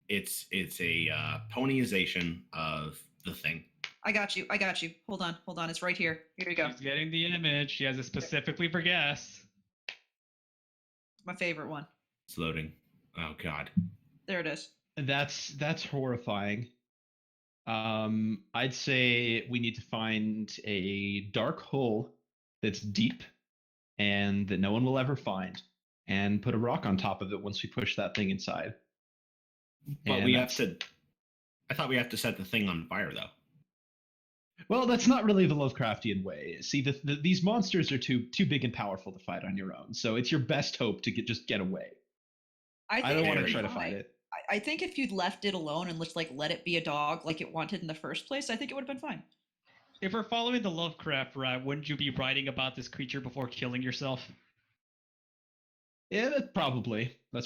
it's a ponyization of The Thing. I got you. Hold on. It's right here. Here you go. He's getting the image. He has it specifically for guests. My favorite one. It's loading. Oh God. There it is. That's horrifying. I'd say we need to find a dark hole that's deep and that no one will ever find, and put a rock on top of it once we push that thing inside. But And we have to. I thought we have to set the thing on fire, though. Well, that's not really the Lovecraftian way. See, these monsters are too big and powerful to fight on your own, so it's your best hope to just get away. I don't want to it'd try be to fight it. I think if you'd left it alone and just like let it be a dog like it wanted in the first place, I think it would have been fine. If we're following the Lovecraft route, wouldn't you be writing about this creature before killing yourself? Yeah, that's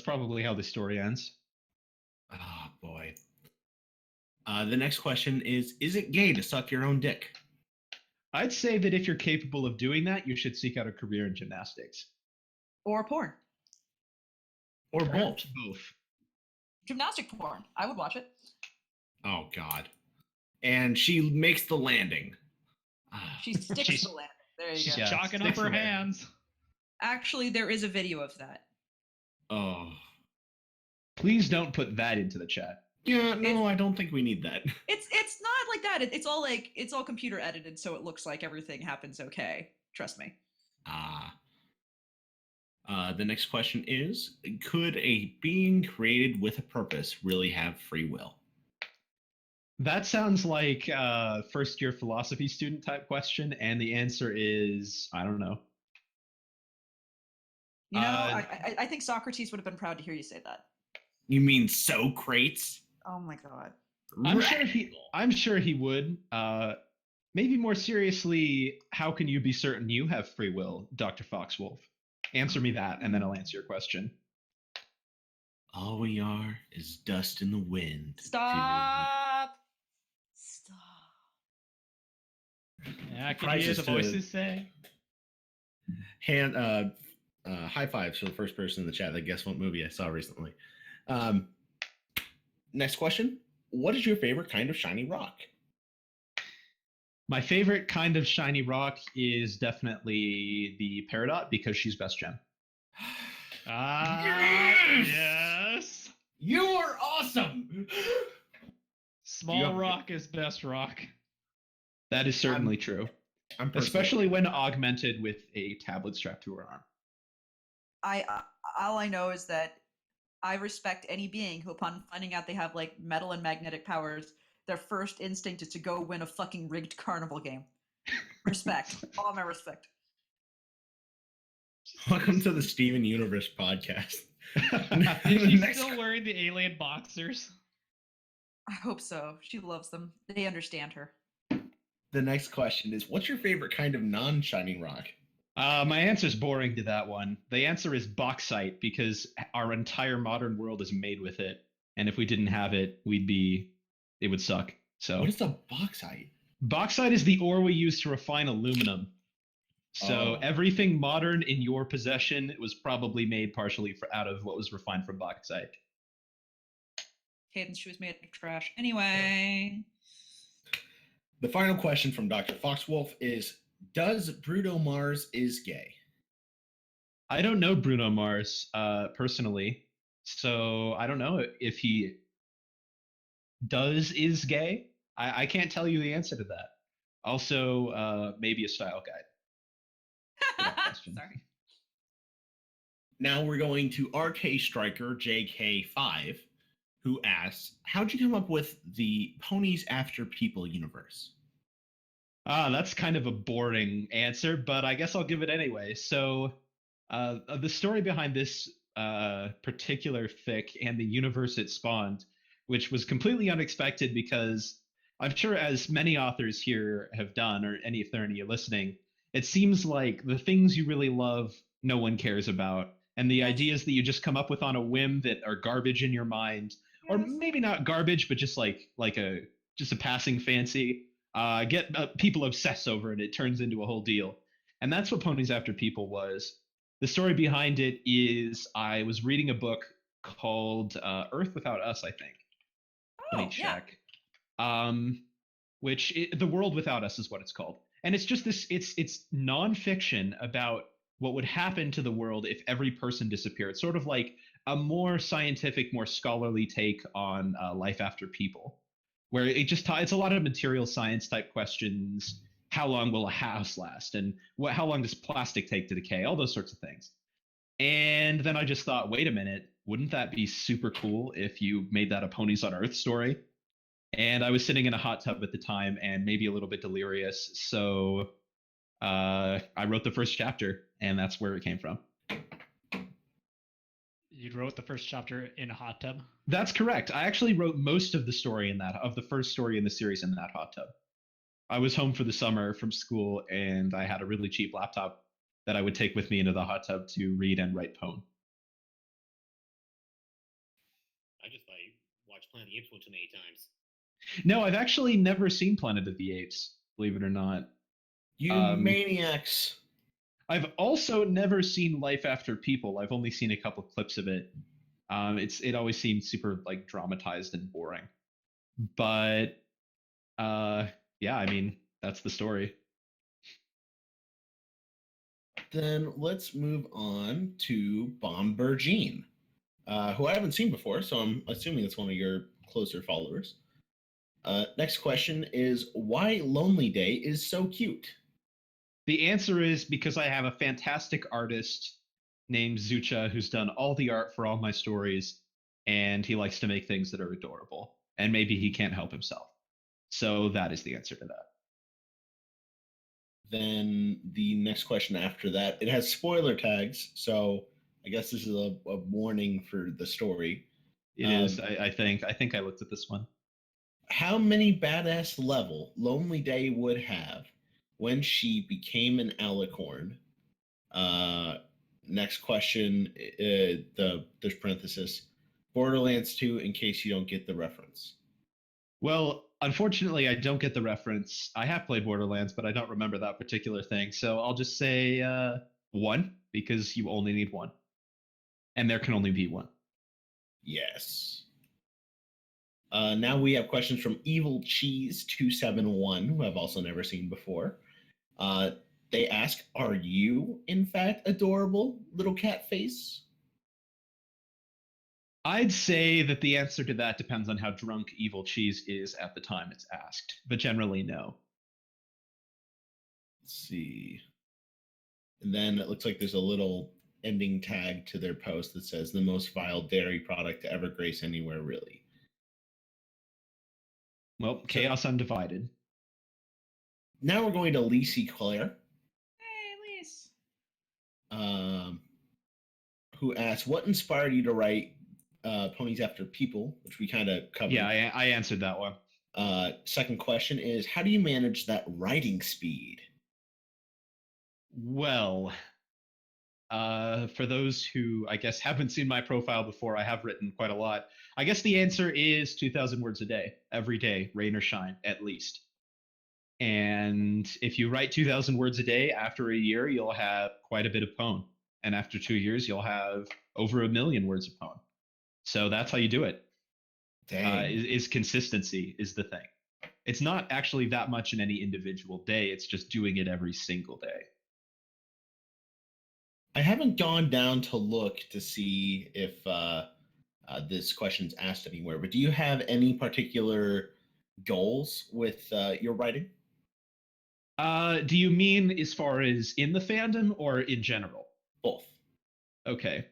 probably how the story ends. Oh boy. The next question is it gay to suck your own dick? I'd say that if you're capable of doing that, you should seek out a career in gymnastics. Or porn. Or both? Perhaps both. Gymnastic porn. I would watch it. Oh God. And she makes the landing. She sticks She's- the landing. There you She's go. Yeah, chalking up sticks her away. hands. Actually, there is a video of that. Oh. Please don't put that into the chat. Yeah, no, I don't think we need that. It's not like that. It's all like it's all computer edited, so it looks like everything happens okay. Trust me. Ah. The next question is: could a being created with a purpose really have free will? That sounds like a first year philosophy student type question, and the answer is I don't know. You know, Uh, I think Socrates would have been proud to hear you say that. You mean Socrates? Oh my god. I'm sure he would. Maybe more seriously, how can you be certain you have free will, Dr. Foxwolf? Answer me that, and then I'll answer your question. All we are is dust in the wind. Stop. Stop. Yeah, I can Price hear is the to- voices say. Hand high fives for the first person in the chat that guessed what movie I saw recently. Next question: what is your favorite kind of shiny rock? My favorite kind of shiny rock is definitely the Peridot because she's best gem. Yes. You are awesome. Small have- rock is best rock. That is certainly true, I'm personally- especially when augmented with a tablet strapped to her arm. All I know is that I respect any being who, upon finding out they have like metal and magnetic powers, their first instinct is to go win a fucking rigged carnival game. Respect. All my respect. Welcome to the Steven Universe podcast. Is she Next- still wearing the alien boxers? I hope so. She loves them. They understand her. The next question is: what's your favorite kind of non-shining rock? My answer is boring to that one. The answer is bauxite because our entire modern world is made with it, and if we didn't have it, it would suck. So What is a bauxite? bauxite is the ore we use to refine aluminum. So Oh. everything modern in your possession was probably made partially out of what was refined from bauxite. Cadence, she was made of trash. Anyway. The final question from Dr. Foxwolf is: does Bruno Mars is gay? I don't know Bruno Mars personally, so I don't know if he is gay. I can't tell you the answer to that. Also, maybe a style guide. for that question. Sorry. Now we're going to RK Striker JK5, who asks, how'd you come up with the Ponies After People universe? That's kind of a boring answer, but I guess I'll give it anyway. So, the story behind this particular fic and the universe it spawned, which was completely unexpected because I'm sure as many authors here have done, or if there are any listening, it seems like the things you really love, no one cares about. And the ideas that you just come up with on a whim that are garbage in your mind, or maybe not garbage, but just like a passing fancy, get people obsess over it. It turns into a whole deal. And that's what Ponies After People was. The story behind it is I was reading a book called Earth Without Us, I think. Let me check. The World Without Us is what it's called. And it's just this, it's nonfiction about what would happen to the world if every person disappeared. Sort of like a more scientific, more scholarly take on life after people, where it's a lot of material science type questions. How long will a house last? And how long does plastic take to decay? All those sorts of things. And then I just thought, wait a minute, wouldn't that be super cool if you made that a Ponies on Earth story? And I was sitting in a hot tub at the time and maybe a little bit delirious. So I wrote the first chapter, and that's where it came from. You wrote the first chapter in a hot tub? That's correct. I actually wrote most of the story of the first story in the series in that hot tub. I was home for the summer from school, and I had a really cheap laptop that I would take with me into the hot tub to read and write poem. I just thought you watched Planet of the Apes one too many times. No, I've actually never seen Planet of the Apes, believe it or not. You maniacs. I've also never seen Life After People. I've only seen a couple clips of it. It always seemed super like dramatized and boring. But yeah, I mean, that's the story. Then let's move on to Bombergine, who I haven't seen before, so I'm assuming it's one of your closer followers. Next question is why Lonely Day is so cute? The answer is because I have a fantastic artist named Zucha who's done all the art for all my stories, and he likes to make things that are adorable. And maybe he can't help himself. So that is the answer to that. Then the next question after that, it has spoiler tags, so I guess this is a warning for the story. It is. I think. I think I looked at this one. How many badass level Lonely Day would have when she became an alicorn? Next question, there's parenthesis, Borderlands 2 in case you don't get the reference. Well, unfortunately, I don't get the reference. I have played Borderlands, but I don't remember that particular thing. So I'll just say one, because you only need one. And there can only be one. Yes. Now we have questions from Evil Cheese 271, who I've also never seen before. They ask, are you, in fact, adorable, little cat face? I'd say that the answer to that depends on how drunk Evil Cheese is at the time it's asked, but generally, no. Let's see. And then it looks like there's a little ending tag to their post that says, the most vile dairy product to ever grace anywhere, really. Well, chaos undivided. Now we're going to Lacey Claire. Hey, Elise. Who asked, what inspired you to write Ponies After People, which we kind of covered. Yeah, I answered that one. Second question is, how do you manage that writing speed? Well, for those who, I guess, haven't seen my profile before, I have written quite a lot. I guess the answer is 2,000 words a day, every day, rain or shine, at least. And if you write 2,000 words a day, after a year, you'll have quite a bit of poem. And after 2 years, you'll have over 1 million words of poem. So that's how you do it. Is consistency is the thing. It's not actually that much in any individual day. It's just doing it every single day. I haven't gone down to look to see if this question's asked anywhere, but do you have any particular goals with your writing? Do you mean as far as in the fandom or in general? Both. Okay.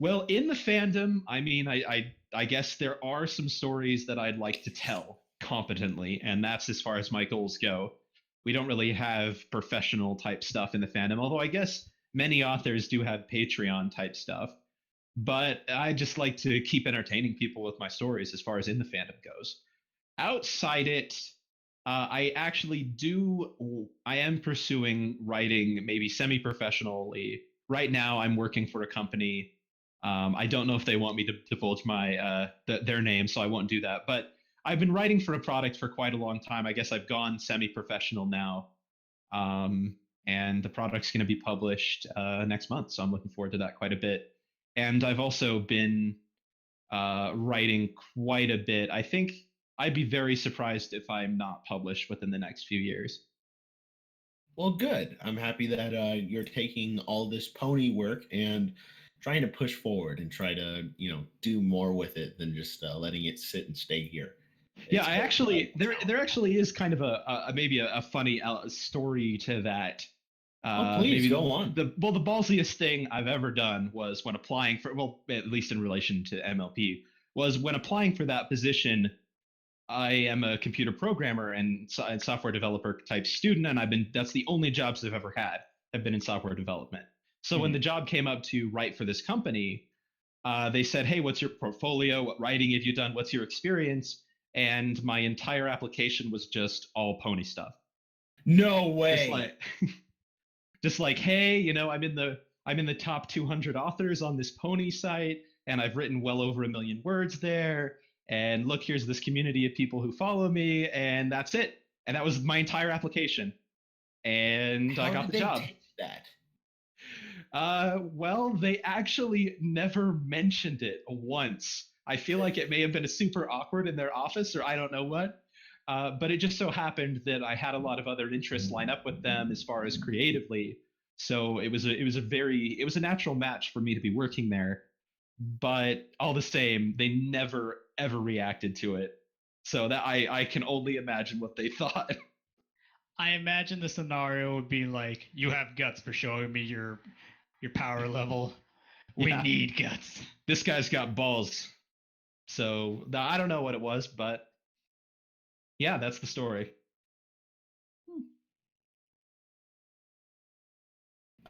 Well, in the fandom, I mean, I guess there are some stories that I'd like to tell competently, and that's as far as my goals go. We don't really have professional type stuff in the fandom, although I guess many authors do have Patreon type stuff. But I just like to keep entertaining people with my stories as far as in the fandom goes. Outside it, I am pursuing writing maybe semi-professionally. Right now, I'm working for a company. I don't know if they want me to divulge their name, so I won't do that. But I've been writing for a product for quite a long time. I guess I've gone semi-professional now. And the product's going to be published next month, so I'm looking forward to that quite a bit. And I've also been writing quite a bit. I think I'd be very surprised if I'm not published within the next few years. Well, good. I'm happy that you're taking all this pony work and trying to push forward and try to, do more with it than just letting it sit and stay here. Yeah, I actually there actually is kind of maybe a funny story to that. Please maybe go on. The ballsiest thing I've ever done was when applying for, well, at least in relation to MLP, was when applying for that position. I am a computer programmer and software developer type student, and that's the only jobs I've ever had have been in software development. So when the job came up to write for this company, they said, hey, what's your portfolio? What writing have you done? What's your experience? And my entire application was just all pony stuff. No way. Just like, hey, I'm in the top 200 authors on this pony site, and I've written well over 1 million words there. And look, here's this community of people who follow me, and that's it. And that was my entire application. And I got the job. Take that? Well, they actually never mentioned it once. I feel like it may have been super awkward in their office, or I don't know what. But it just so happened that I had a lot of other interests line up with them as far as creatively. So it was a natural match for me to be working there. but all the same, they never ever reacted to it. So that I can only imagine what they thought. I imagine the scenario would be like, you have guts for showing me your power level. We Yeah. need guts. This guy's got balls. So I don't know what it was, but yeah, that's the story.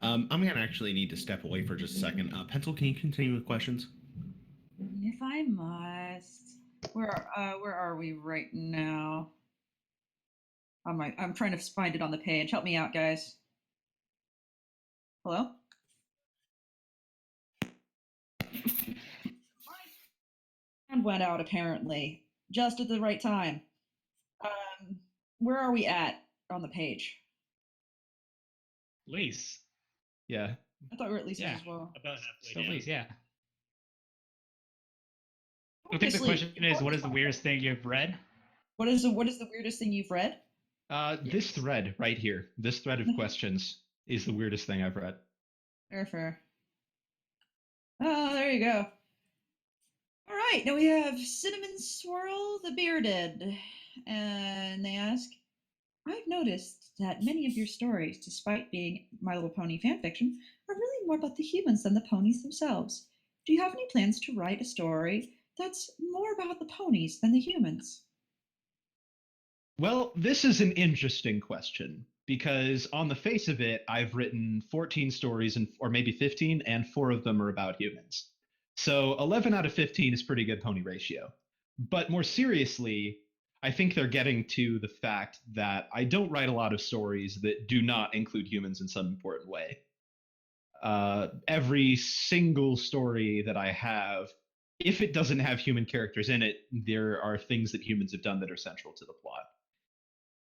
I'm gonna actually need to step away for just a second. Pencil, can you continue with questions? If I must. Where are we right now? I'm trying to find it on the page. Help me out, guys. Hello? And went out apparently just at the right time. Where are we at on the page? Lease. Yeah. I thought we were at least Yeah. as well. About halfway Still down. lease, yeah. I think the question is, what is the weirdest thing you've read? What is the weirdest thing you've read? This thread right here, this thread of questions is the weirdest thing I've read. Fair. Oh, there you go. All right, now we have Cinnamon Swirl the Bearded, and they ask, I've noticed that many of your stories, despite being My Little Pony fanfiction, are really more about the humans than the ponies themselves. Do you have any plans to write a story that's more about the ponies than the humans? Well, this is an interesting question because on the face of it, I've written 14 stories or maybe 15, and 4 of them are about humans. So 11 out of 15 is pretty good pony ratio. But more seriously, I think they're getting to the fact that I don't write a lot of stories that do not include humans in some important way. Every single story that I have, if it doesn't have human characters in it, there are things that humans have done that are central to the plot.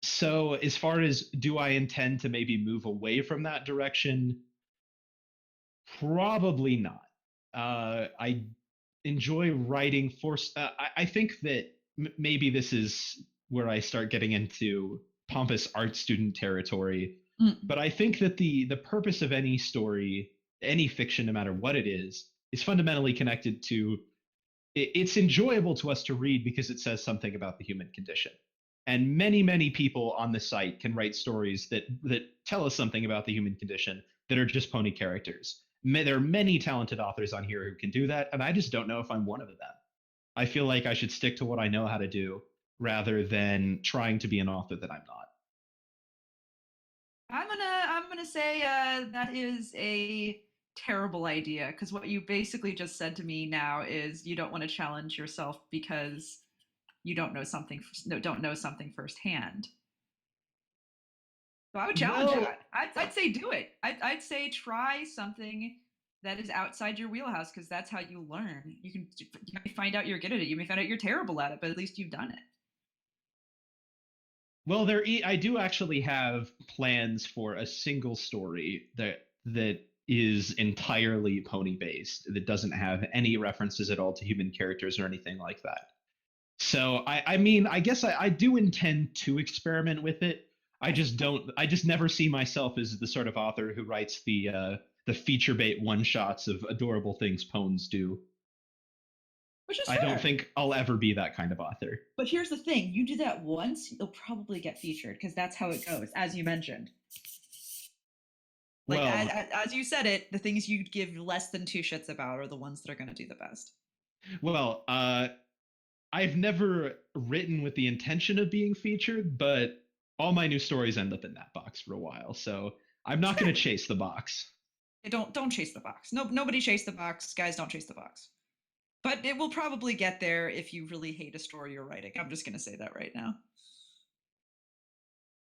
So, as far as do I intend to maybe move away from that direction? Probably not. I enjoy writing for. I think that maybe this is where I start getting into pompous art student territory. But I think that the purpose of any story, any fiction, no matter what it is fundamentally connected to. It's enjoyable to us to read because it says something about the human condition. And many people on the site can write stories that tell us something about the human condition that are just pony characters. There are many talented authors on here who can do that, and I just don't know if I'm one of them. I feel like I should stick to what I know how to do rather than trying to be an author that I'm not. I'm gonna say that is a terrible idea, because what you basically just said to me now is you don't want to challenge yourself because you don't know something firsthand. So I would challenge you. I'd say do it. I'd say try something that is outside your wheelhouse, because that's how you learn. You may find out you're good at it. You may find out you're terrible at it, but at least you've done it. Well, I do actually have plans for a single story that is entirely pony based, that doesn't have any references at all to human characters or anything like that. So I mean, I guess I do intend to experiment with it. I just never see myself as the sort of author who writes the feature bait one shots of adorable things ponies do. Which is I fair. don't think I'll ever be that kind of author. But here's the thing: you do that once, you'll probably get featured, because that's how it goes, as you mentioned. Like, Well, as you said it, the things you give less than 2 shits about are the ones that are going to do the best. Well, I've never written with the intention of being featured, but all my new stories end up in that box for a while. So I'm not going to chase the box. Don't chase the box. Nobody chase the box, guys. Don't chase the box. But it will probably get there if you really hate a story you're writing. I'm just going to say that right now.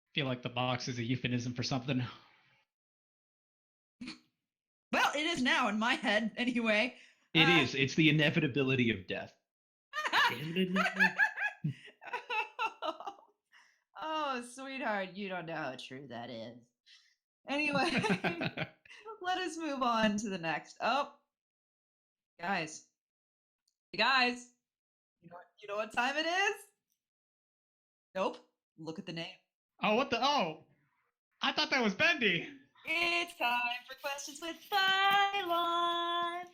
I feel like the box is a euphemism for something. Well, it is now in my head, anyway. It is. It's the inevitability of death. Oh, sweetheart, you don't know how true that is. Anyway, let us move on to the next. Oh, guys. Hey, guys. You know what time it is? Nope. Look at the name. Oh, what the? Oh, I thought that was Bendy. It's time for questions with Phylon.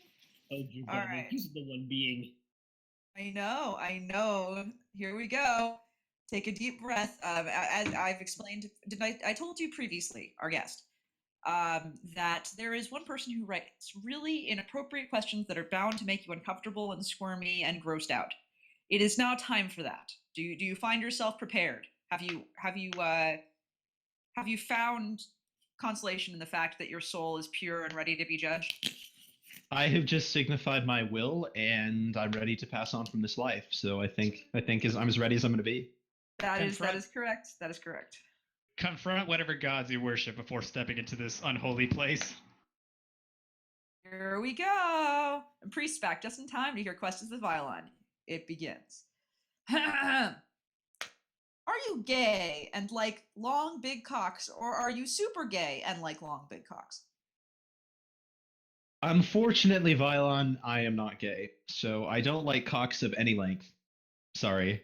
Oh, dear All God, right. this is the one being. I know. Here we go. Take a deep breath. As I've explained, I told you previously, our guest, that there is one person who writes really inappropriate questions that are bound to make you uncomfortable and squirmy and grossed out. It is now time for that. Do you find yourself prepared? Have you found consolation in the fact that your soul is pure and ready to be judged? I have just signified my will, and I'm ready to pass on from this life. So I'm as ready as I'm going to be. That is Confront- correct. That is correct. Confront whatever gods you worship before stepping into this unholy place. Here we go. And priest back just in time to hear questions of Violon. It begins. Are you gay and like long big cocks, or are you super gay and like long big cocks? Unfortunately, Vylon, I am not gay, so I don't like cocks of any length. Sorry.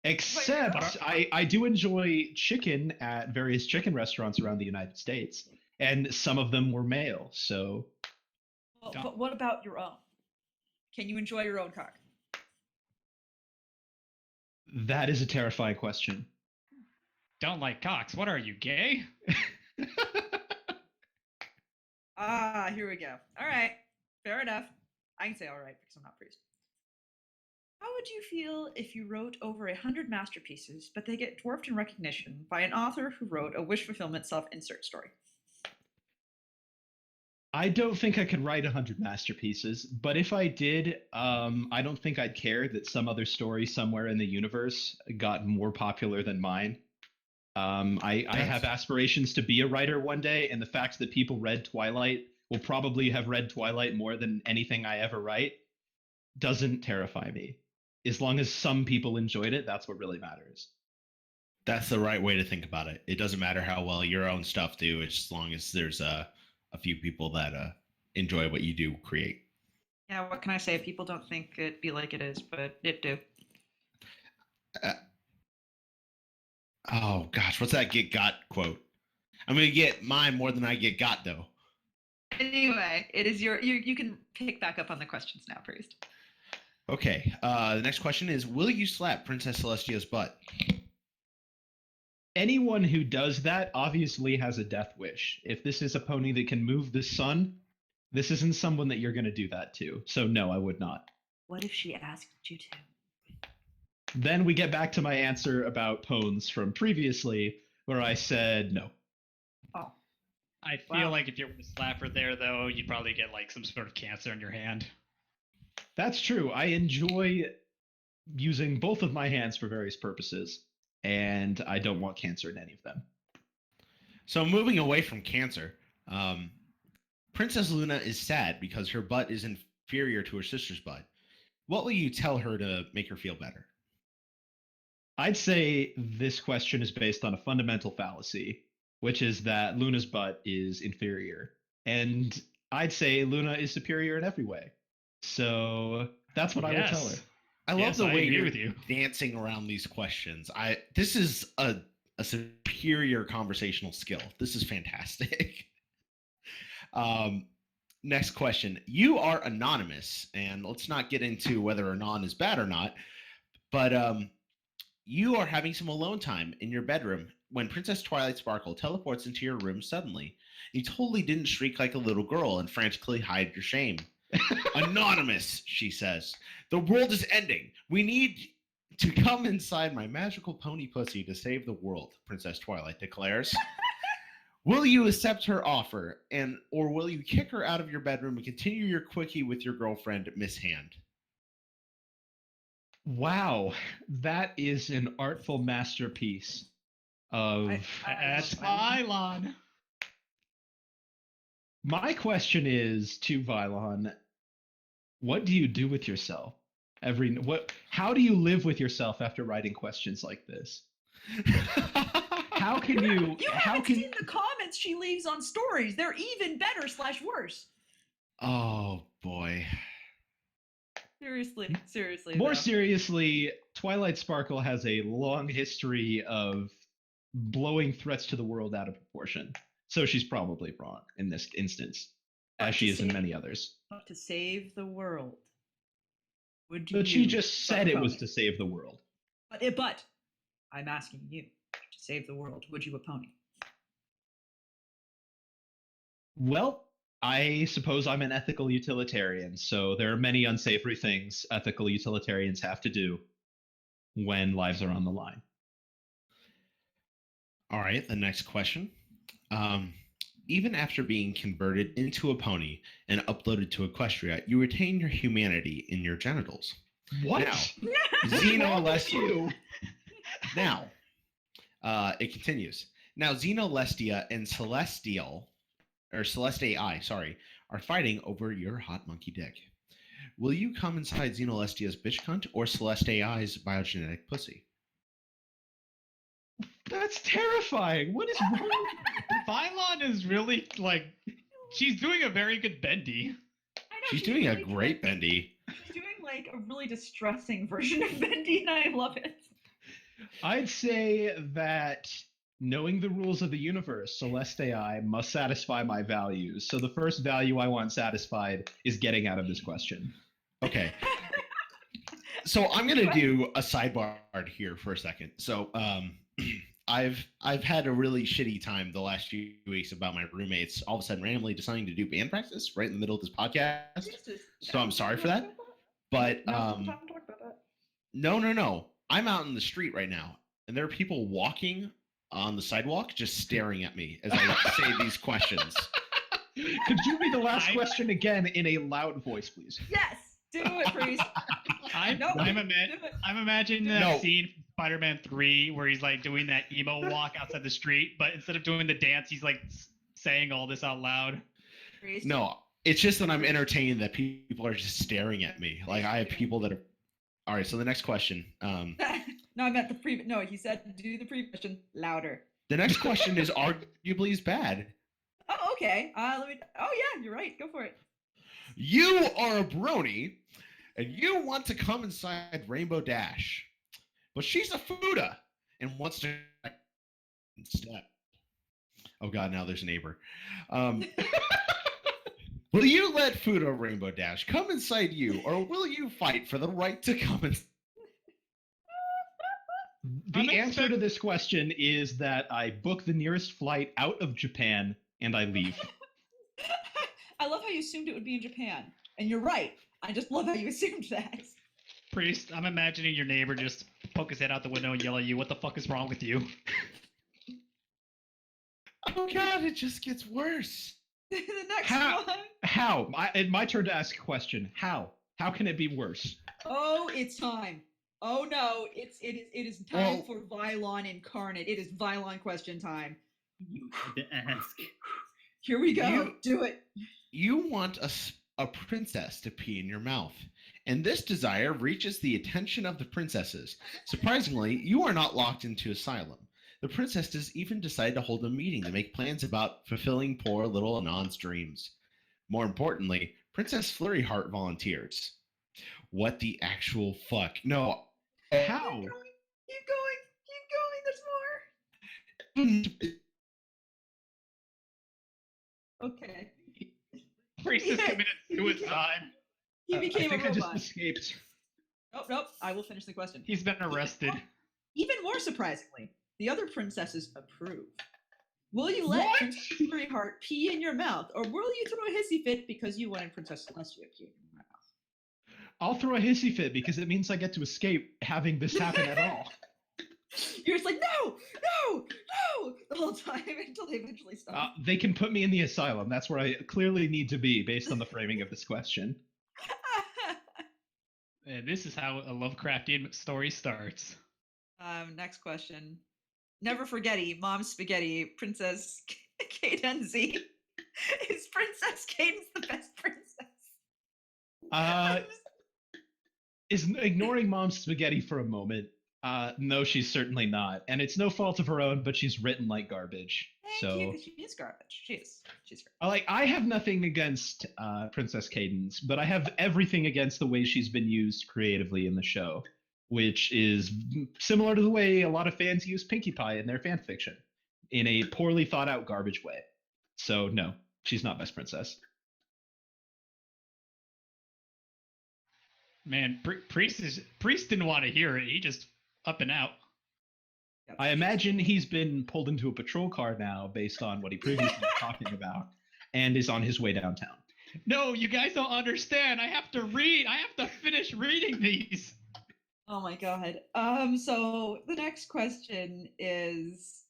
Except I do enjoy chicken at various chicken restaurants around the United States, and some of them were male, so Well, but what about your own? Can you enjoy your own cock? that is a terrifying question. Don't like cocks. What are you, gay? Ah, here we go. All right. Fair enough. I can say all right because I'm not priest. How would you feel if you wrote over 100 masterpieces, but they get dwarfed in recognition by an author who wrote a wish fulfillment self-insert story? I don't think I could write 100 masterpieces, but if I did, I don't think I'd care that some other story somewhere in the universe got more popular than mine. I have aspirations to be a writer one day, and the fact that people read Twilight, will probably have read Twilight more than anything I ever write, doesn't terrify me. As long as some people enjoyed it, that's what really matters. That's the right way to think about it. It doesn't matter how well your own stuff do, as long as there's a few people that enjoy what you do create. Yeah, what can I say? People don't think it be like it is, but it do. Oh gosh, what's that get got quote? I'm gonna get mine more than I get got though. Anyway, it is you can pick back up on the questions now, priest. Okay. The next question is: will you slap Princess Celestia's butt? Anyone who does that obviously has a death wish. If this is a pony that can move the sun, this isn't someone that you're going to do that to. So no, I would not. What if she asked you to? Then we get back to my answer about pones from previously, where I said no. Oh, I feel Wow. like if you were to slap her there, though, you'd probably get like some sort of cancer in your hand. That's true. I enjoy using both of my hands for various purposes, and I don't want cancer in any of them. So moving away from cancer, Princess Luna is sad because her butt is inferior to her sister's butt. What will you tell her to make her feel better? I'd say this question is based on a fundamental fallacy, which is that Luna's butt is inferior. And I'd say Luna is superior in every way. So that's what I will tell her. I love the I way agree you're with you. dancing around these questions. This is a superior conversational skill. This is fantastic. Next question. You are anonymous, and let's not get into whether anon is bad or not, but you are having some alone time in your bedroom when Princess Twilight Sparkle teleports into your room suddenly. You totally didn't shriek like a little girl and frantically hide your shame. Anonymous, she says. The world is ending. We need to come inside my magical pony pussy to save the world, Princess Twilight declares. Will you accept her offer, or will you kick her out of your bedroom and continue your quickie with your girlfriend, Miss Hand? Wow, that is an artful masterpiece of. That's Vylon. My question is to Vylon, what do you do with yourself? How do you live with yourself after writing questions like this? How can you haven't seen the comments she leaves on stories. They're even better / worse. Oh boy. Seriously. More though. seriously, Twilight Sparkle has a long history of blowing threats to the world out of proportion. So she's probably wrong in this instance. as But she to is in save- many others. But to save the world, would But you? she just said it was pony? to save the world. But I'm asking you to save the world. Would you a pony? Well, I suppose I'm an ethical utilitarian, so there are many unsavory things ethical utilitarians have to do when lives are on the line. All right, the next question. Um, Even after being converted into a pony and uploaded to Equestria, you retain your humanity in your genitals. What? Now, What's Xeno wrong with Alestia. you? Now, it continues. Now, Xenolestia and Celeste sorry, are fighting over your hot monkey dick. Will you come inside Xenolestia's bitch cunt or Celeste AI's biogenetic pussy? That's terrifying. What is wrong? Vylon is really like, she's doing a very good bendy. I know She's doing a really great bendy. She's doing like a really distressing version of Bendy, and I love it. I'd say that knowing the rules of the universe, Celeste AI must satisfy my values. So the first value I want satisfied is getting out of this question. Okay. So I'm gonna do a sidebar here for a second. So I've had a really shitty time the last few weeks about my roommates all of a sudden randomly deciding to do band practice right in the middle of this podcast. So I'm sorry for that. But no. I'm out in the street right now, and there are people walking on the sidewalk just staring at me as I say these questions. Could you read the last question again in a loud voice, please? Yes, do it, priest. I'm imagining that No. scene from Spider-Man 3 where he's like doing that emo walk outside the street, but instead of doing the dance, he's like saying all this out loud. Priest. No, it's just that I'm entertained that people are just staring at me. Like I have people that are. All right, so the next question. No, I meant the pre. No, he said do the pre-question louder. The next question is arguably as bad. Oh, okay. Let me. Oh, yeah, you're right. Go for it. You are a brony, and you want to come inside Rainbow Dash, but she's a Fuda and wants to instead. Oh God, now there's a neighbor. Will you let Fuda Rainbow Dash come inside you, or will you fight for the right to come inside? The answer to this question is that I book the nearest flight out of Japan and I leave. I love how you assumed it would be in Japan, and you're right. I just love how you assumed that. Priest, I'm imagining your neighbor just poke his head out the window and yell at you, "What the fuck is wrong with you?" Oh God, it just gets worse. The next How? one. How? It's my turn to ask a question. How? How can it be worse? Oh, it's time. Oh no, it is time for Vylon incarnate. It is Vylon question time. You had to ask. Here we go. Do it. You want a princess to pee in your mouth, and this desire reaches the attention of the princesses. Surprisingly, you are not locked into asylum. The princesses even decide to hold a meeting to make plans about fulfilling poor little Anon's dreams. More importantly, Princess Flurry Heart volunteers. What the actual fuck? No. How? Keep going. There's more. Okay. Priest has committed suicide. He I became a think I just robot. escaped. Nope. I will finish the question. He's been arrested. Even more surprisingly, the other princesses approve. Will you let What? Princess Flurry Heart pee in your mouth, or will you throw a hissy fit because you wanted Princess Celestia to pee in your mouth? I'll throw a hissy fit because it means I get to escape having this happen at all. You're just like, no, the whole time until they eventually stop. They can put me in the asylum. That's where I clearly need to be based on the framing of this question. And this is how a Lovecraftian story starts. Next question. Never forgetty, Mom Spaghetti, Princess Cadenzi. Is Princess Cadence the best princess? Is ignoring Mom's spaghetti for a moment. No, she's certainly not. And it's no fault of her own, but she's written like garbage. Thank you, 'cause she is garbage. She's garbage. I have nothing against Princess Cadence, but I have everything against the way she's been used creatively in the show, which is similar to the way a lot of fans use Pinkie Pie in their fan fiction, in a poorly thought out garbage way. So no, she's not best princess. Man, priest didn't want to hear it. He just up and out. Yep. I imagine he's been pulled into a patrol car now, based on what he previously was talking about, and is on his way downtown. No, you guys don't understand. I have to read. I have to finish reading these. Oh my god. So the next question is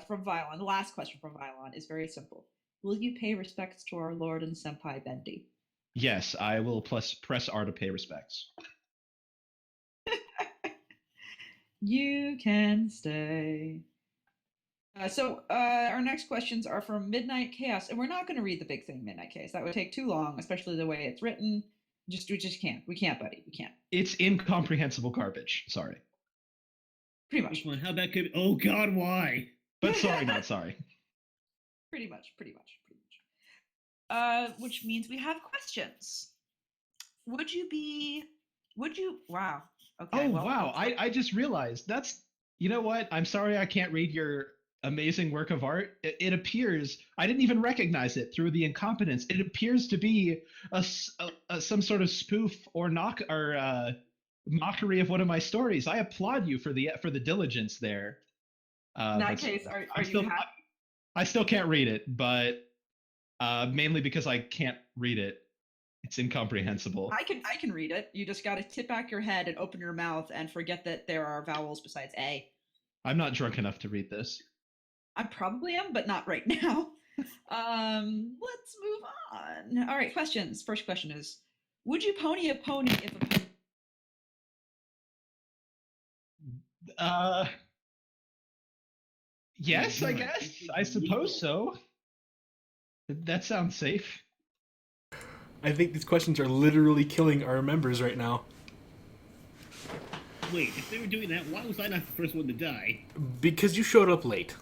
from Vylon. The last question from Vylon is very simple. Will you pay respects to our Lord and Senpai Bendy? Yes, I will press R to pay respects. You can stay. Our next questions are from Midnight Chaos, and we're not going to read the big thing, Midnight Chaos. That would take too long, especially the way it's written. We just can't. We can't, buddy. We can't. It's incomprehensible garbage. Sorry. Pretty much. Which one? How that could? Oh God, why? But sorry, not sorry. Pretty much. Which means we have questions. Would you? Wow. Okay. Oh, well, wow. I just realized you know what? I'm sorry I can't read your amazing work of art. It appears, I didn't even recognize it through the incompetence. It appears to be some sort of spoof or mockery of one of my stories. I applaud you for the diligence there. in that case, are you happy? I still can't read it, but mainly because I can't read it. It's incomprehensible. I can read it. You just got to tip back your head and open your mouth and forget that there are vowels besides A. I'm not drunk enough to read this. I probably am, but not right now. Let's move on. All right, questions. First question is: would you pony a pony if a Yes, I God, guess. this is I suppose illegal. so. That sounds safe. I think these questions are literally killing our members right now. Wait, if they were doing that, why was I not the first one to die? Because you showed up late.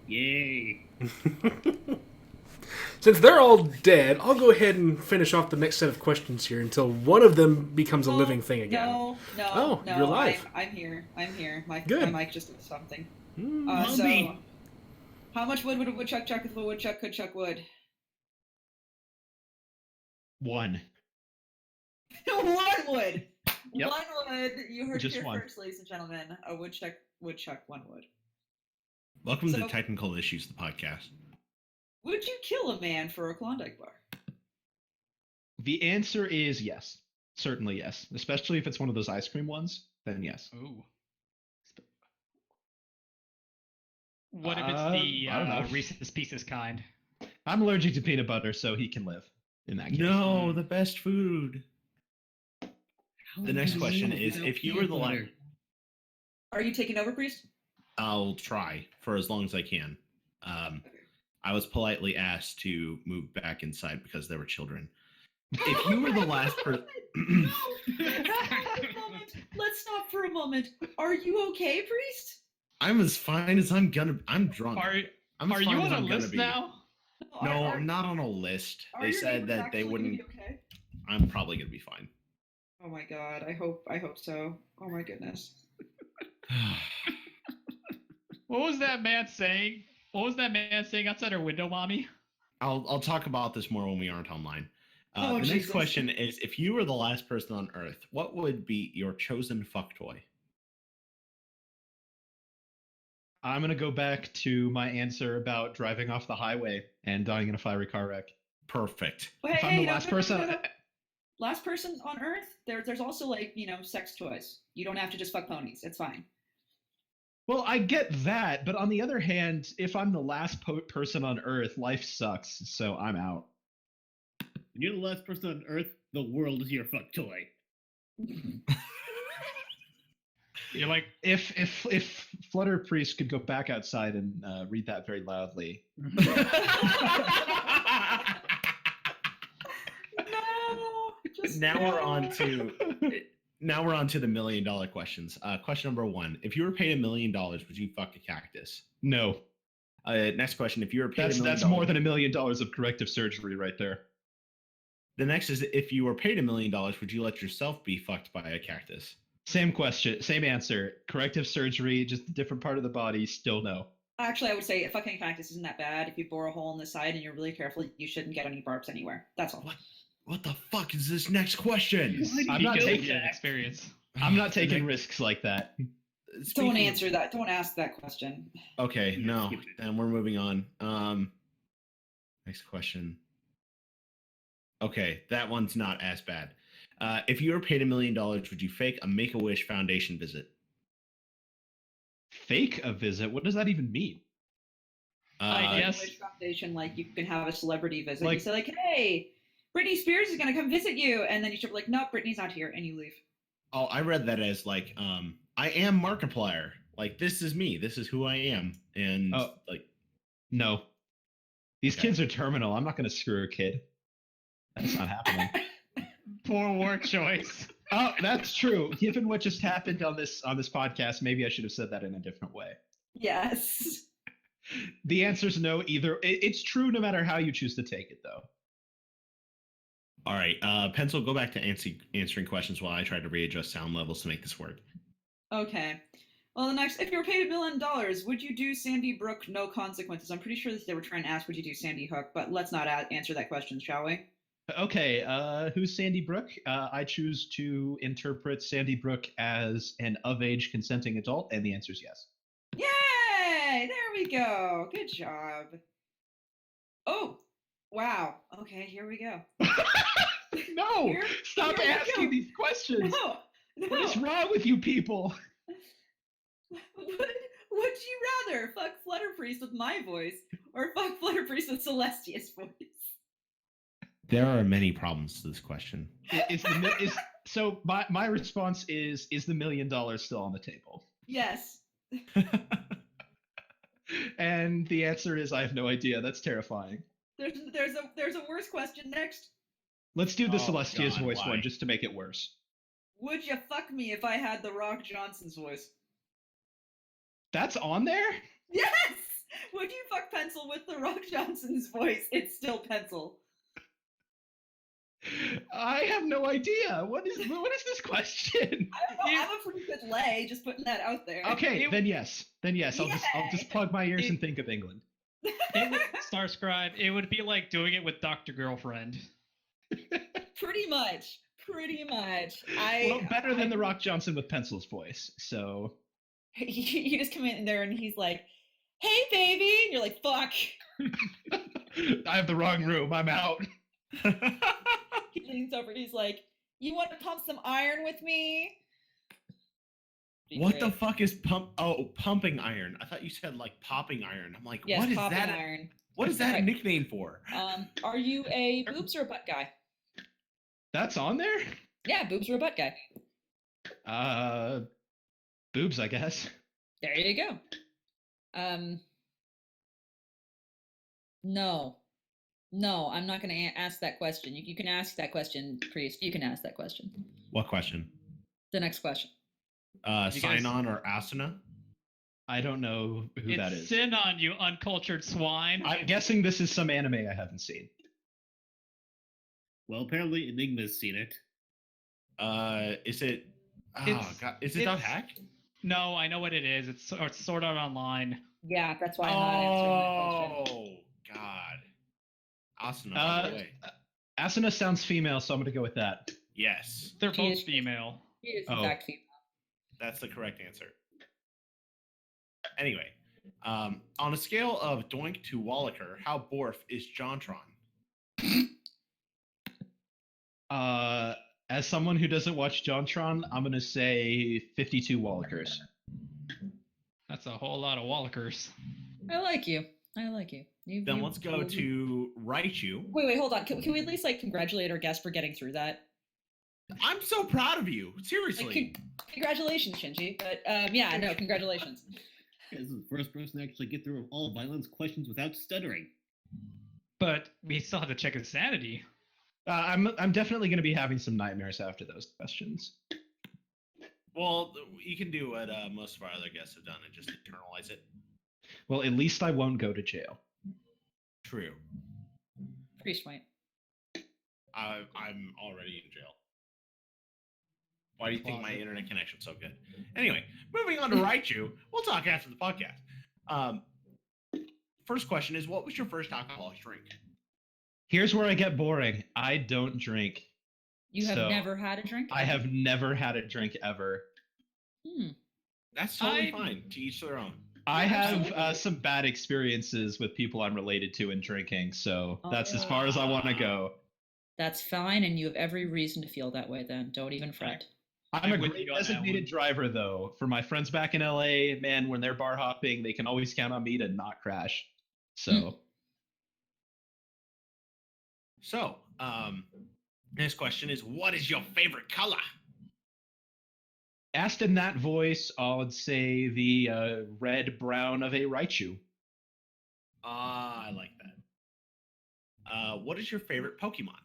Yay! Since they're all dead, I'll go ahead and finish off the next set of questions here until one of them becomes a living thing again. No. Oh, you're live. I'm here. My Good. mic just did something. Mm. So, how much wood would a woodchuck chuck if a woodchuck could chuck wood? 1. One wood. Yep. One wood. You heard it Just here one. first, ladies and gentlemen. A woodchuck would chuck one wood. Welcome So- to Technical Issues, the podcast. Would you kill a man for a Klondike bar? The answer is yes. Certainly yes. Especially if it's one of those ice cream ones, then yes. Ooh. What if it's I don't know. the Reese's Pieces kind? I'm allergic to peanut butter, so he can live in that case. No, the best food. How The is next it question illegal is, without if you were peanut the butter? one, Are you taking over, Priest? I'll try for as long as I can. I was politely asked to move back inside because there were children. If you were the last person, Let's stop for a moment. Are you okay, Priest? I'm as fine as I'm gonna. I'm drunk. I'm as Are you fine as on a I'm gonna list be. now? No, I'm not on a list. Are They your said neighbors that they actually gonna wouldn't. be okay? I'm probably gonna be fine. Oh my god, I hope so. Oh my goodness. What was that man saying? What was that man saying outside her window, mommy? I'll talk about this more when we aren't online. Oh, The next Jesus. question is: if you were the last person on Earth, what would be your chosen fuck toy? I'm going to go back to my answer about driving off the highway and dying in a fiery car wreck. Perfect. Well, If I'm the last person, Last person on Earth. There's also like sex toys. You don't have to just fuck ponies. It's fine. well, I get that, but on the other hand, if I'm the last person on Earth, life sucks, so I'm out. When you're the last person on Earth, the world is your fuck toy. You're like, If Flutter Priest could go back outside and read that very loudly. No. Just Now we're no. on to the $1 million questions. Question number 1: if you were paid $1 million, would you fuck a cactus? No, Next question: if you were paid $1 million, that's more than $1 million of corrective surgery right there. The next is: if you were paid $1 million, would you let yourself be fucked by a cactus? Same question, same answer. Corrective surgery, just a different part of the body. Still no. Actually, I would say fucking cactus isn't that bad. If you bore a hole in the side and you're really careful, you shouldn't get any barbs anywhere. That's all. What? What the fuck is this next question? I'm not taking that experience. I'm not taking risks like that. Don't Speaking of- answer that. Don't ask that question. Okay, Yeah, no. skip it. Then we're moving on. Next question. Okay, that one's not as bad. If you were paid $1 million, would you fake a Make-A-Wish Foundation visit? Fake a visit? What does that even mean? I guess- Wish Foundation, like you can have a celebrity visit. You Like- say like, "Hey, Britney Spears is gonna come visit you," and then you should be like, "Nope, Britney's not here," and you leave. Oh, I read that as like, I am Markiplier. Like, this is me. This is who I am. And Oh. like, No. These Okay. kids are terminal. I'm not going to screw a kid. That's not happening. Poor word choice. Oh, that's true. Given what just happened on this podcast, maybe I should have said that in a different way. Yes. The answer's no either. It's true no matter how you choose to take it, though. all right, Pencil, go back to answering questions while I try to readjust sound levels to make this work. Okay. Well, the next, if you were paid $1 million, would you do Sandy Brook no consequences? I'm pretty sure that they were trying to ask, would you do Sandy Hook? But let's not answer that question, shall we? Okay, who's Sandy Brook? I choose to interpret Sandy Brook as an of-age consenting adult, and the answer is yes. Yay! There we go. Good job. Oh, wow. Okay, here we go. No! Here- Stop here we asking go. these questions! No, no. What is wrong with you people? Would you rather fuck Flutterpriest with my voice or fuck Flutterpriest with Celestia's voice? There are many problems to this question. So my response is the $1 million still on the table? Yes. And the answer is I have no idea. That's terrifying. There's a worse question next. Let's do the Oh, Celestia's God, voice why? one just to make it worse. Would you fuck me if I had The Rock Johnson's voice? That's on there? Yes! Would you fuck Pencil with The Rock Johnson's voice? It's still Pencil. I have no idea. What is this question? I don't know. I'm a pretty good lay, just putting that out there. Okay, then yes. Then yes. I'll just Yay! plug my ears and think of England. Starscribe, it would be like doing it with Dr. Girlfriend. Pretty much. Pretty much. Well, better than the Rock Johnson with Pencil's voice. So You just come in there and he's like, "Hey, baby," and you're like, "Fuck." I have the wrong room. I'm out. He leans over. He's like, "You want to pump some iron with me?" Be What the great. fuck is pumping iron? I thought you said like popping iron. I'm like, Yes, what is popping that? iron. What is that a Right. nickname for? Are you a boobs or a butt guy? That's on there? Yeah, boobs or a butt guy. Boobs, I guess. There you go. No, I'm not going to ask that question. You can ask that question, Priest. You can ask that question. What question? The next question. You guys- Sign-on or Asuna? I don't know who that It's is. sin on you, uncultured swine. I'm guessing this is some anime I haven't seen. Well, apparently Enigma's seen it. Is it? Oh It's- god, is it dot it's- hack? No, I know what it is. It's Sword Art Online. Yeah, that's why I'm not answering that question. Oh god, Asuna all the way. Asuna sounds female, so I'm gonna go with that. Yes, They're She both is- female. He is Oh. in fact female. that's the correct answer. Anyway, on a scale of Doink to Wallaker, how borf is Jontron? As someone who doesn't watch JonTron, I'm gonna say 52 Wallikers. That's a whole lot of Wallakers. I like you. I like you. Then let's go to Raichu. Wait, hold on. Can we at least like congratulate our guest for getting through that? I'm so proud of you. Like, Seriously. congratulations, Shinji. But yeah, no, congratulations. This is the first person to actually get through all violence questions without stuttering. But we still have to check his sanity. I'm definitely gonna be having some nightmares after those questions. Well, you can do what most of our other guests have done and just internalize it. Well, at least I won't go to jail. True. Priest might. I'm already in jail. Why do you think my internet connection's so good? Anyway, moving on to Raichu. We'll talk after the podcast. First question is, what was your first alcoholic drink? Here's where I get boring. I don't drink. You have So, never had a drink? I have never had a drink ever. That's totally I- fine. To each their own. I Yeah, have absolutely. some bad experiences with people I'm related to in drinking, so that's as far as I want to go. That's fine, and you have every reason to feel that way then. Don't even fret. I'm a I'm with great you on that designated one. driver, though. For my friends back in LA, man, when they're bar hopping, they can always count on me to not crash. So, So, next question is, what is your favorite color? asked in that voice, I would say the red brown of a Raichu. I like that. What is your favorite Pokemon?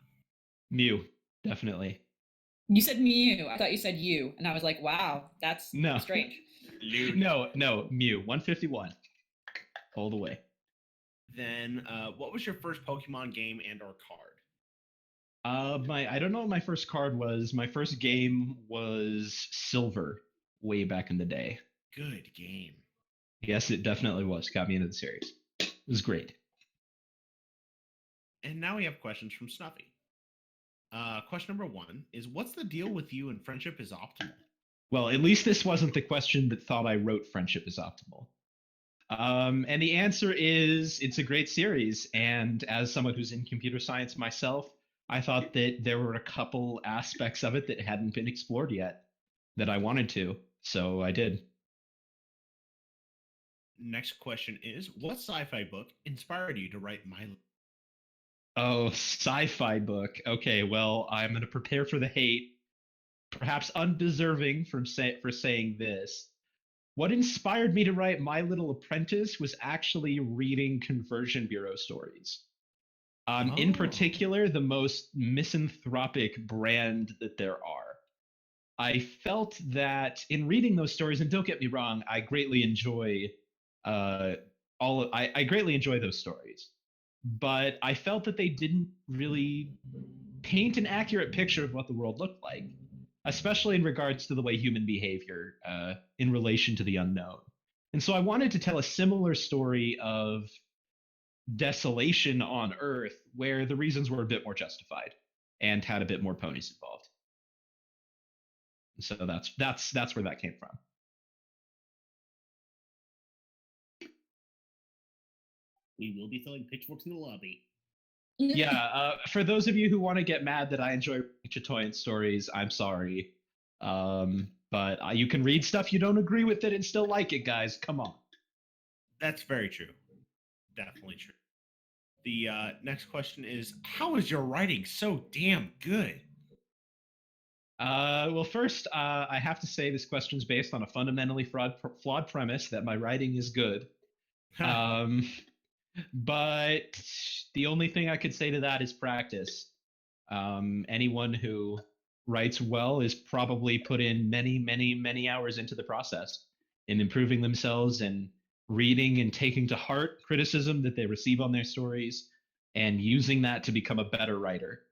Mew, definitely. You said Mew. I thought you said you, and I was like, wow, that's No. strange. No, Mew, 151. All the way. Then, what was your first Pokemon game and/or card? I don't know what my first card was. My first game was Silver, way back in the day. Good game. Yes, it definitely was. Got me into the series. It was great. And now we have questions from Snuffy. Question number 1 is, what's the deal with you and friendship is optimal? Well, at least this wasn't the question that thought I wrote Friendship is Optimal. And the answer is, it's a great series. And as someone who's in computer science myself, I thought that there were a couple aspects of it that hadn't been explored yet that I wanted to. So I did. Next question is, what sci-fi book inspired you to write My... Oh, sci-fi book. Okay, well, I'm going to prepare for the hate. Perhaps undeserving for saying this. What inspired me to write My Little Apprentice was actually reading Conversion Bureau stories. In Oh. particular, the most misanthropic brand that there are. I felt that in reading those stories, and don't get me wrong, I greatly enjoy I greatly enjoy those stories, but I felt that they didn't really paint an accurate picture of what the world looked like, especially in regards to the way human behavior in relation to the unknown. And so I wanted to tell a similar story of desolation on Earth where the reasons were a bit more justified and had a bit more ponies involved. So that's where that came from. We will be selling pitchforks in the lobby. Yeah, for those of you who want to get mad that I enjoy Chitoyan stories, I'm sorry. But you can read stuff you don't agree with it and still like it, guys. Come on. That's very true. Definitely true. The next question is, how is your writing so damn good? Well, first, I have to say this question is based on a fundamentally flawed premise that my writing is good. But the only thing I could say to that is practice. Anyone who writes well is probably put in many, many, many hours into the process in improving themselves and reading and taking to heart criticism that they receive on their stories and using that to become a better writer.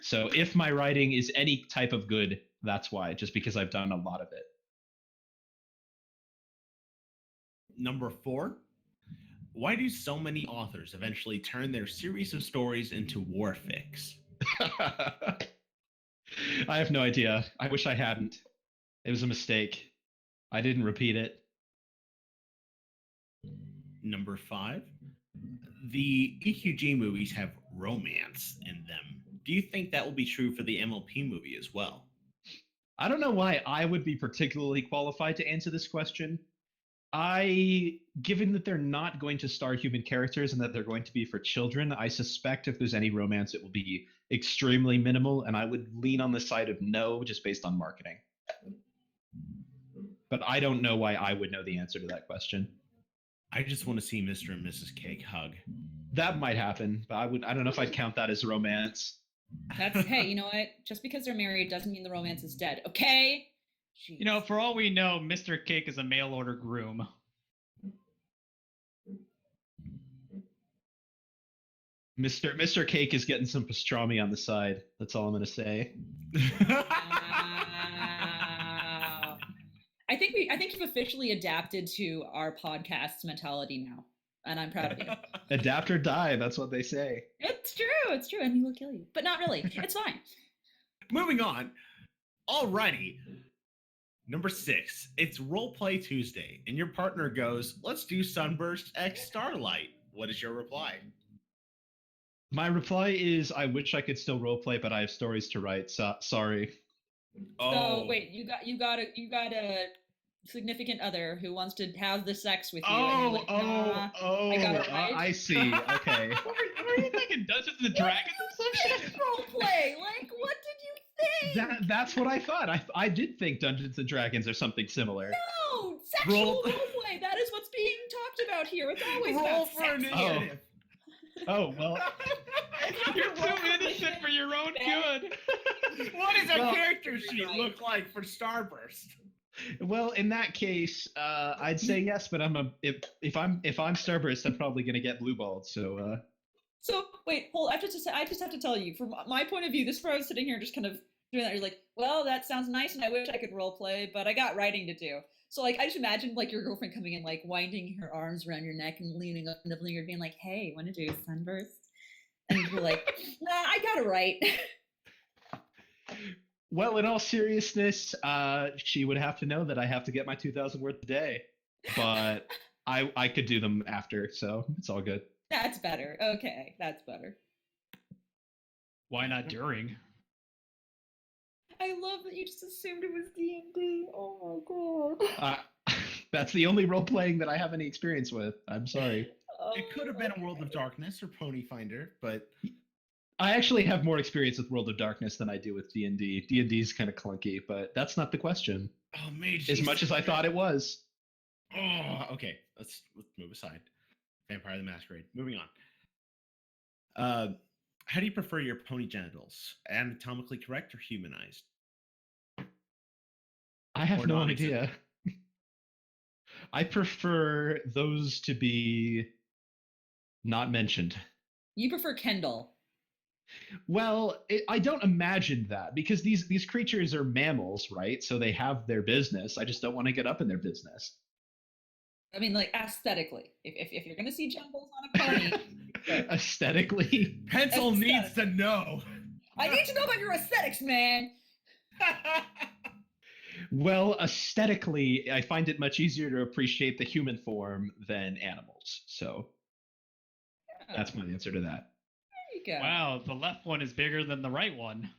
So if my writing is any type of good, that's why, just because I've done a lot of it. Number 4, why do so many authors eventually turn their series of stories into war fics? I have no idea. I wish I hadn't. It was a mistake. I didn't repeat it. Number 5, the EQG movies have romance in them. Do you think that will be true for the MLP movie as well? I don't know why I would be particularly qualified to answer this question. Given that they're not going to star human characters and that they're going to be for children, I suspect if there's any romance, it will be extremely minimal, and I would lean on the side of no, just based on marketing. But I don't know why I would know the answer to that question. I just want to see Mr. and Mrs. Cake hug. That might happen, but I don't know if I'd count that as romance. That's, hey, you know what? Just because they're married doesn't mean the romance is dead, okay? You know, for all we know, Mr. Cake is a mail order groom. Mr. Cake is getting some pastrami on the side. That's all I'm going to say. Wow. I think you've officially adapted to our podcast's mentality now, and I'm proud of you. Adapt or die, that's what they say. It's true. It's true, and he will kill you, but not really. It's fine. Moving on. Alrighty. Number 6. It's Roleplay Tuesday, and your partner goes, "Let's do Sunburst X Starlight." What is your reply? My reply is, I wish I could still roleplay, but I have stories to write. So, sorry. So wait, you got a significant other who wants to have the sex with you. And you're like, nah, I got it right. I see. Okay. What are you thinking? Dungeons and Dragons or some shit? Role play. Like, what did you think? That's what I thought. I did think Dungeons and Dragons or something similar. No, sexual role play. That is what's being talked about here. It's always Roll about for sex. initiative. Oh well. You're too innocent for your own good. What does a Well, character sheet look like for Starburst? Well, in that case, I'd say yes, but if I'm Starburst, I'm probably gonna get blue balled. So. So wait, hold. I just have to tell you, from my point of view, this is where I was sitting here just kind of doing that. You're like, well, that sounds nice, and I wish I could role play, but I got writing to do. So like, I just imagine like your girlfriend coming in, like winding her arms around your neck and leaning up, nibbling your, being like, "Hey, want to do Sunburst?" And you're like, "Nah, I got it right." Well, in all seriousness, she would have to know that I have to get my 2,000 worth a day, but I could do them after, so it's all good. That's better. Okay, that's better. Why not during? I love that you just assumed it was D&D. Oh my god. That's the only role playing that I have any experience with. I'm sorry. It could have been a World of Darkness or Pony Finder, but I actually have more experience with World of Darkness than I do with D&D. D&D is kind of clunky, but that's not the question. oh, Mage. As much as I thought it was. Oh, okay. Let's move aside. Vampire the Masquerade. Moving on. How do you prefer your pony genitals? Anatomically correct or humanized? I have Or no non-existent? idea. I prefer those to be not mentioned. You prefer Kendall. Well, I don't imagine that because these creatures are mammals, right? So they have their business. I just don't want to get up in their business. I mean, like aesthetically. If you're gonna see jungles on a pony, Aesthetically. Pencil Aesthetic. needs to know. I need to know about your aesthetics, man. Well, aesthetically, I find it much easier to appreciate the human form than animals. So that's my answer to that. There you go. Wow, the left one is bigger than the right one.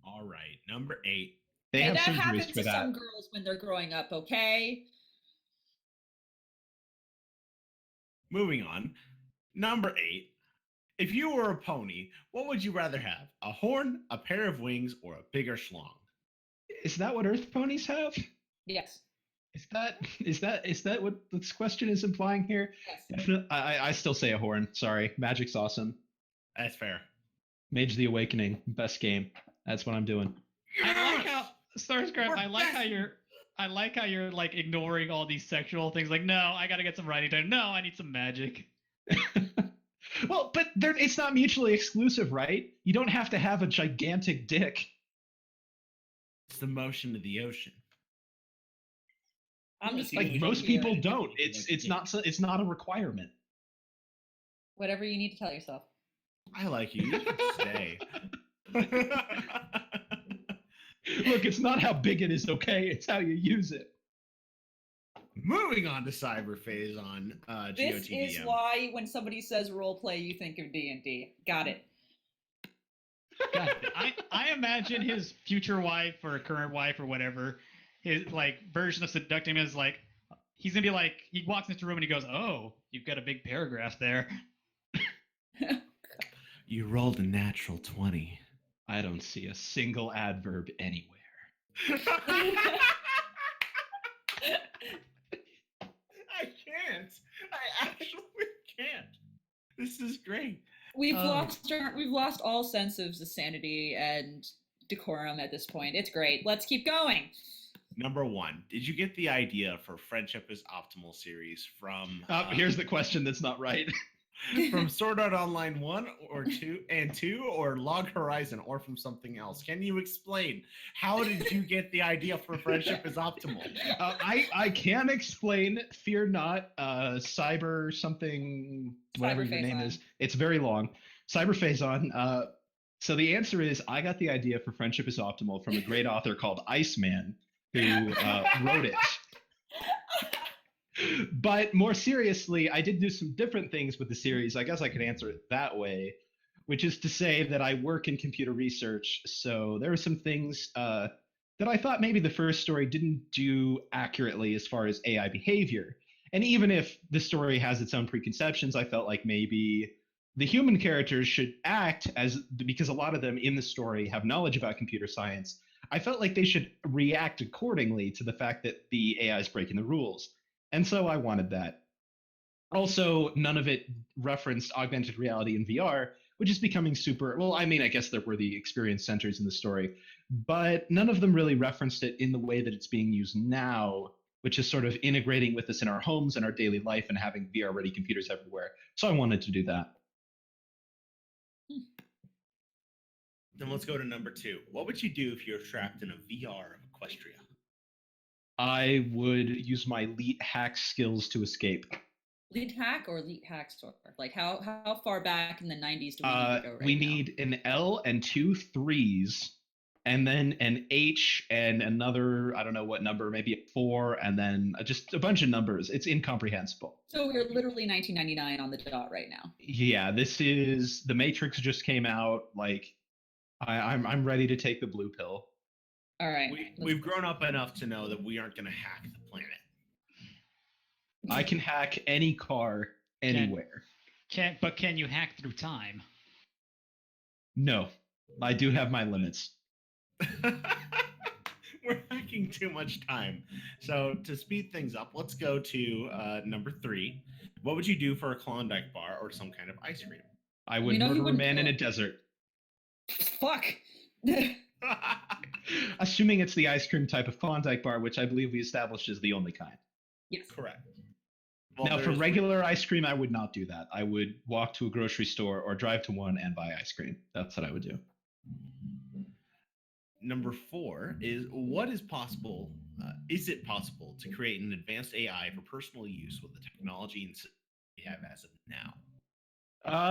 All right, number 8. They Hey, have that surgeries happens for to that. some girls when they're growing up, okay? Moving on. Number 8. If you were a pony, what would you rather have? A horn, a pair of wings, or a bigger schlong? Is that what earth ponies have? Yes. Is that what this question is implying here? Yes. Definitely, I still say a horn. Sorry, Magic's awesome. That's fair. Mage the Awakening, best game. That's what I'm doing. I like how Starscribe. We're I like how you're like ignoring all these sexual things. Like, no, I gotta get some writing time. No, I need some magic. Well, but it's not mutually exclusive, right? You don't have to have a gigantic dick. It's the motion of the ocean. I'm just Like gonna most keep you- people don't. It's not a requirement. Whatever you need to tell yourself. I like you. You can stay. Look, it's not how big it is, okay? It's how you use it. Moving on to Cyberphase on This GOTDM. is why when somebody says role play, you think of D&D. Got it. God, I imagine his future wife or current wife or whatever, his like version of seducting him is like, he's gonna be like, he walks into a room and he goes, "Oh, you've got a big paragraph there." You rolled a natural 20. I don't see a single adverb anywhere. I can't. I actually can't. This is great. We've lost all sense of sanity and decorum at this point. It's great. Let's keep going. Number 1. Did you get the idea for Friendship is Optimal series from Here's the question that's not right. from Sword Art Online 1 or 2 or Log Horizon or from something else? Can you explain how did you get the idea for Friendship is Optimal? I can explain. Fear not. Cyber something, whatever your Cyberphase name on. is. It's very long. Cyberphazon. So the answer is I got the idea for Friendship is Optimal from a great author called Iceman, who wrote it. But more seriously, I did do some different things with the series. I guess I could answer it that way, which is to say that I work in computer research. So there are some things that I thought maybe the first story didn't do accurately as far as AI behavior. And even if the story has its own preconceptions, I felt like maybe the human characters should act as, because a lot of them in the story have knowledge about computer science. I felt like they should react accordingly to the fact that the AI is breaking the rules. And so I wanted that. Also, none of it referenced augmented reality and VR, which is becoming super, well, I mean, I guess there were the experience centers in the story, but none of them really referenced it in the way that it's being used now, which is sort of integrating with us in our homes and our daily life and having VR-ready computers everywhere. So I wanted to do that. Then let's go to number 2. What would you do if you're trapped in a VR of Equestria? I would use my elite hack skills to escape. Lead hack or elite hack store? Like how far back in the 90s do we need to go right we now? need an L and 2 3s, and then an H and another, I don't know what number, maybe a 4, and then just a bunch of numbers. It's incomprehensible. So we're literally 1999 on the dot right now. Yeah, this is, The Matrix just came out. Like, I'm ready to take the blue pill. All right. We've grown up enough to know that we aren't going to hack the planet. I can hack any car anywhere. Can you hack through time? No, I do have my limits. We're hacking too much time. So to speed things up, let's go to number 3. What would you do for a Klondike bar or some kind of ice cream? I would murder a man in a desert. Fuck. Assuming it's the ice cream type of Klondike bar, which I believe we established is the only kind. Yes. Correct. Well, now, for regular ice cream, I would not do that. I would walk to a grocery store or drive to one and buy ice cream. That's what I would do. Number 4 is, what is possible? Is it possible to create an advanced AI for personal use with the technology and systems we have as of now?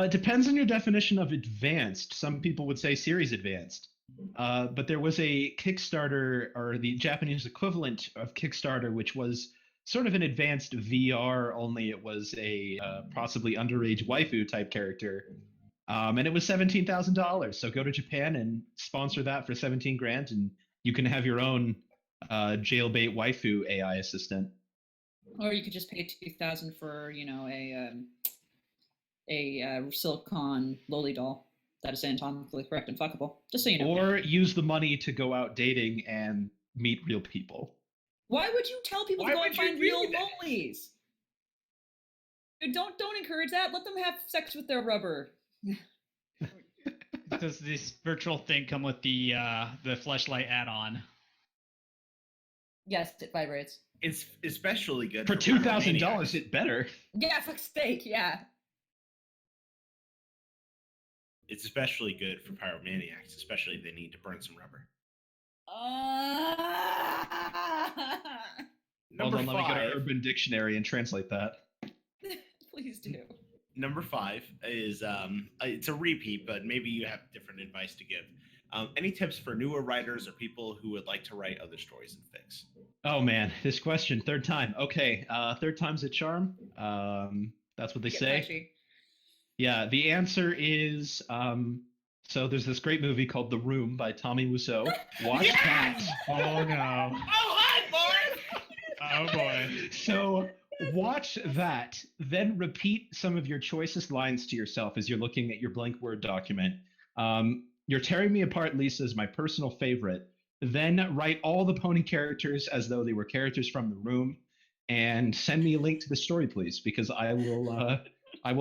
It depends on your definition of advanced. Some people would say series advanced. But there was a Kickstarter, or the Japanese equivalent of Kickstarter, which was sort of an advanced VR, only it was a possibly underage waifu type character. And it was $17,000. So go to Japan and sponsor that for 17 grand, and you can have your own jailbait waifu AI assistant. Or you could just pay $2,000 for, a silicone loli doll that is anatomically correct and fuckable. Just so you know. Or use the money to go out dating and meet real people. Why would you tell people Why to go would and you find do real that? lolis? Dude, don't encourage that. Let them have sex with their rubber. Does this virtual thing come with the fleshlight add-on? Yes, it vibrates. It's especially good For $2,000, Pyromaniacs. it better. Yeah, fuck's sake, yeah. It's especially good for pyromaniacs, especially if they need to burn some rubber. Hold Number on, let me go to 5. Urban Dictionary and translate that. Please do. Number 5 is it's a repeat, but maybe you have different advice to give. Any tips for newer writers or people who would like to write other stories and fics? Oh man, this question, third time. Okay, third time's a charm. That's what they Get say. patchy. Yeah, the answer is so there's this great movie called The Room by Tommy Wiseau. Watch that. Oh no. Oh, hi, boy! Oh boy. So watch that, then repeat some of your choicest lines to yourself as you're looking at your blank Word document. You're Tearing Me Apart, Lisa, is my personal favorite. Then write all the pony characters as though they were characters from The Room, and send me a link to the story, please, because I will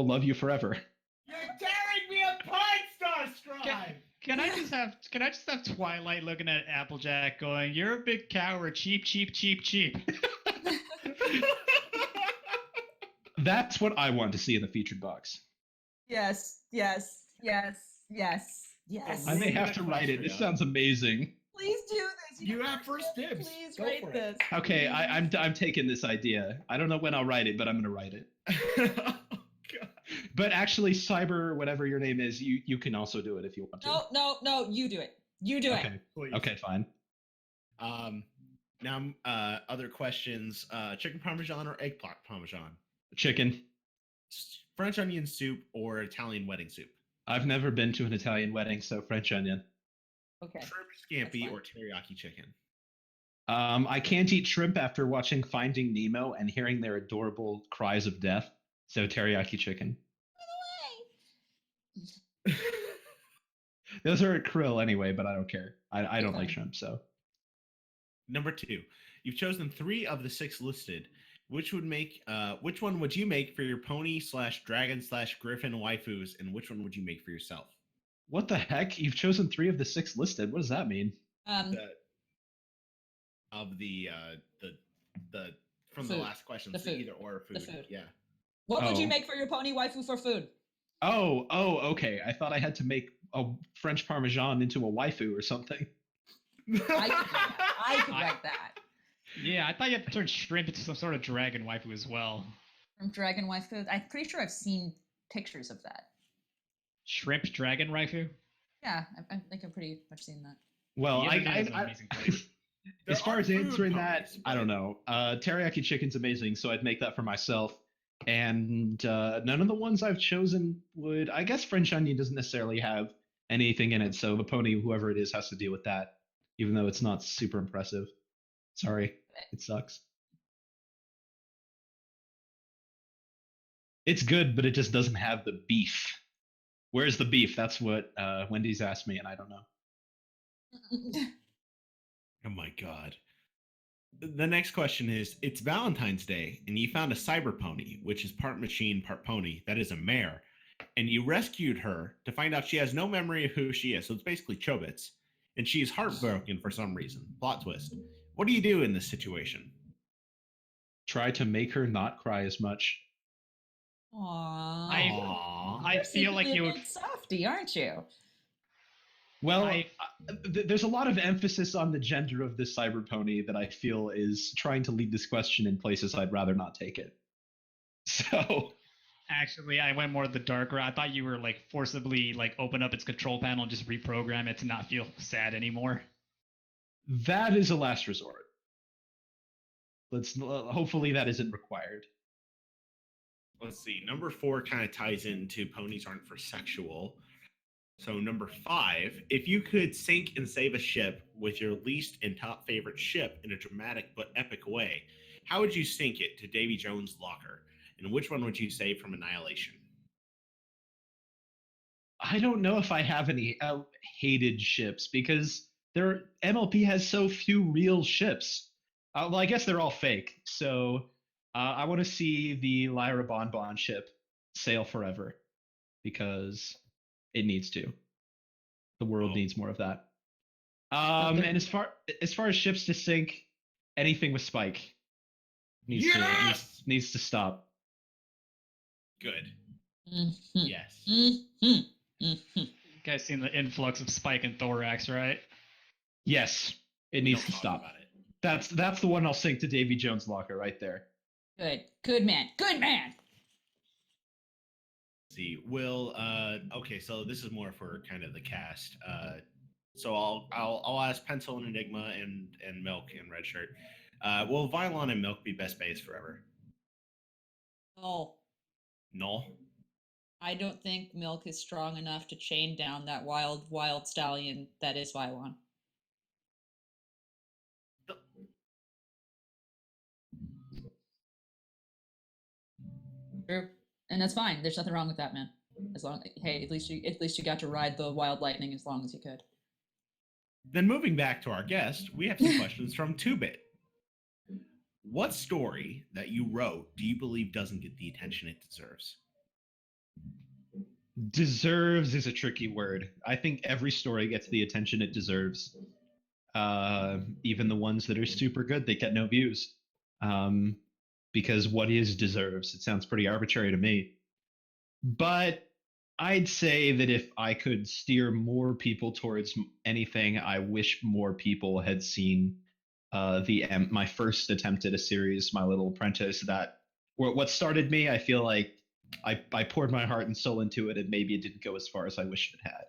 love you forever. You're tearing me apart, Starscribe! Can I just have Twilight looking at Applejack going, "You're a big coward, cheap, cheap, cheap, cheap." That's what I want to see in the featured box. Yes, yes, yes, yes, yes. I may have to write it. This sounds amazing. Please do this. You have first dibs. Please Go write for it. this. Okay, I'm taking this idea. I don't know when I'll write it, but I'm gonna write it. Oh, God. But actually, Cyber, whatever your name is, you can also do it if you want to. No, you do it. You do it. Okay. Please. Okay, fine. Now, other questions: chicken parmesan or eggplant parmesan? Chicken. French onion soup or Italian wedding soup? I've never been to an Italian wedding, so French onion. Okay. Shrimp scampi fine. or teriyaki chicken? I can't eat shrimp after watching Finding Nemo and hearing their adorable cries of death, so teriyaki chicken. Those are krill anyway, but I don't care. I don't like Okay. shrimp, so. Number 2, you've chosen 3 of the 6 listed. Which one would you make for your pony/dragon/griffin waifus, and which one would you make for yourself? What the heck? You've chosen 3 of the 6 listed. What does that mean? The from the Food. last question, The so food. either or food. The food. Yeah. What would you Oh. make for your pony waifu for food? Oh, okay. I thought I had to make a French Parmesan into a waifu or something. I could write that. Yeah, I thought you had to turn shrimp into some sort of dragon waifu as well. From Dragon Waifu. I'm pretty sure I've seen pictures of that. Shrimp dragon waifu? Yeah, I think I've pretty much seen that. Well, The internet is an I amazing place. There as far are as food answering that, ponies, I don't but- know. Teriyaki chicken's amazing, so I'd make that for myself. And none of the ones I've chosen would. I guess French onion doesn't necessarily have anything in it, so the pony, whoever it is, has to deal with that, even though it's not super impressive. Sorry, it sucks. It's good, but it just doesn't have the beef. Where's the beef? That's what Wendy's asked me, and I don't know. Oh my god. The next question is, it's Valentine's Day and you found a cyber pony, which is part machine, part pony, that is a mare, and you rescued her to find out she has no memory of who she is. So it's basically Chobits, and she's heartbroken for some reason. Plot twist. What do you do in this situation? Try to make her not cry as much. Aww. I You're feel like secretly you a would. big softie, aren't you? Well, I- there's a lot of emphasis on the gender of this cyber pony that I feel is trying to lead this question in places I'd rather not take it. So, Actually, I went more the dark route. I thought you were like forcibly like open up its control panel and just reprogram it to not feel sad anymore. that is a last resort. Hopefully that isn't required. Let's see. Number 4 kind of ties into ponies aren't for sexual. So number 5, if you could sink and save a ship with your least and top favorite ship in a dramatic but epic way, how would you sink it to Davy Jones' locker? And which one would you save from annihilation? I don't know if I have any hated ships because MLP has so few real ships. Well, I guess they're all fake. So I want to see the Lyra Bonbon ship sail forever because it needs to. The world needs more of that. And as far as ships to sink, anything with Spike needs to stop. Good. Mhm. Yes. Mhm. Mhm. You guys seen the influx of Spike and Thorax, right? Yes, it We needs don't to talk stop. about it. That's the one I'll sink to Davy Jones' locker right there. Good man. Good man. See, will okay, so this is more for kind of the cast. So I'll ask Pencil and Enigma and Milk and Red Shirt. Will Violon and Milk be best bays forever? Oh, No. I don't think Milk is strong enough to chain down that wild stallion that is Vylon. True. And that's fine. There's nothing wrong with that, man. As long hey, at least you got to ride the wild lightning as long as you could. Then moving back to our guest, we have some questions from 2-Bit. What story that you wrote do you believe doesn't get the attention it deserves? Deserves is a tricky word. I think every story gets the attention it deserves. Even the ones that are super good, they get no views. Because what is deserves? It sounds pretty arbitrary to me. But I'd say that if I could steer more people towards anything, I wish more people had seen my first attempt at a series, My Little Apprentice. That what started me. I feel like I poured my heart and soul into it, and maybe it didn't go as far as I wished it had.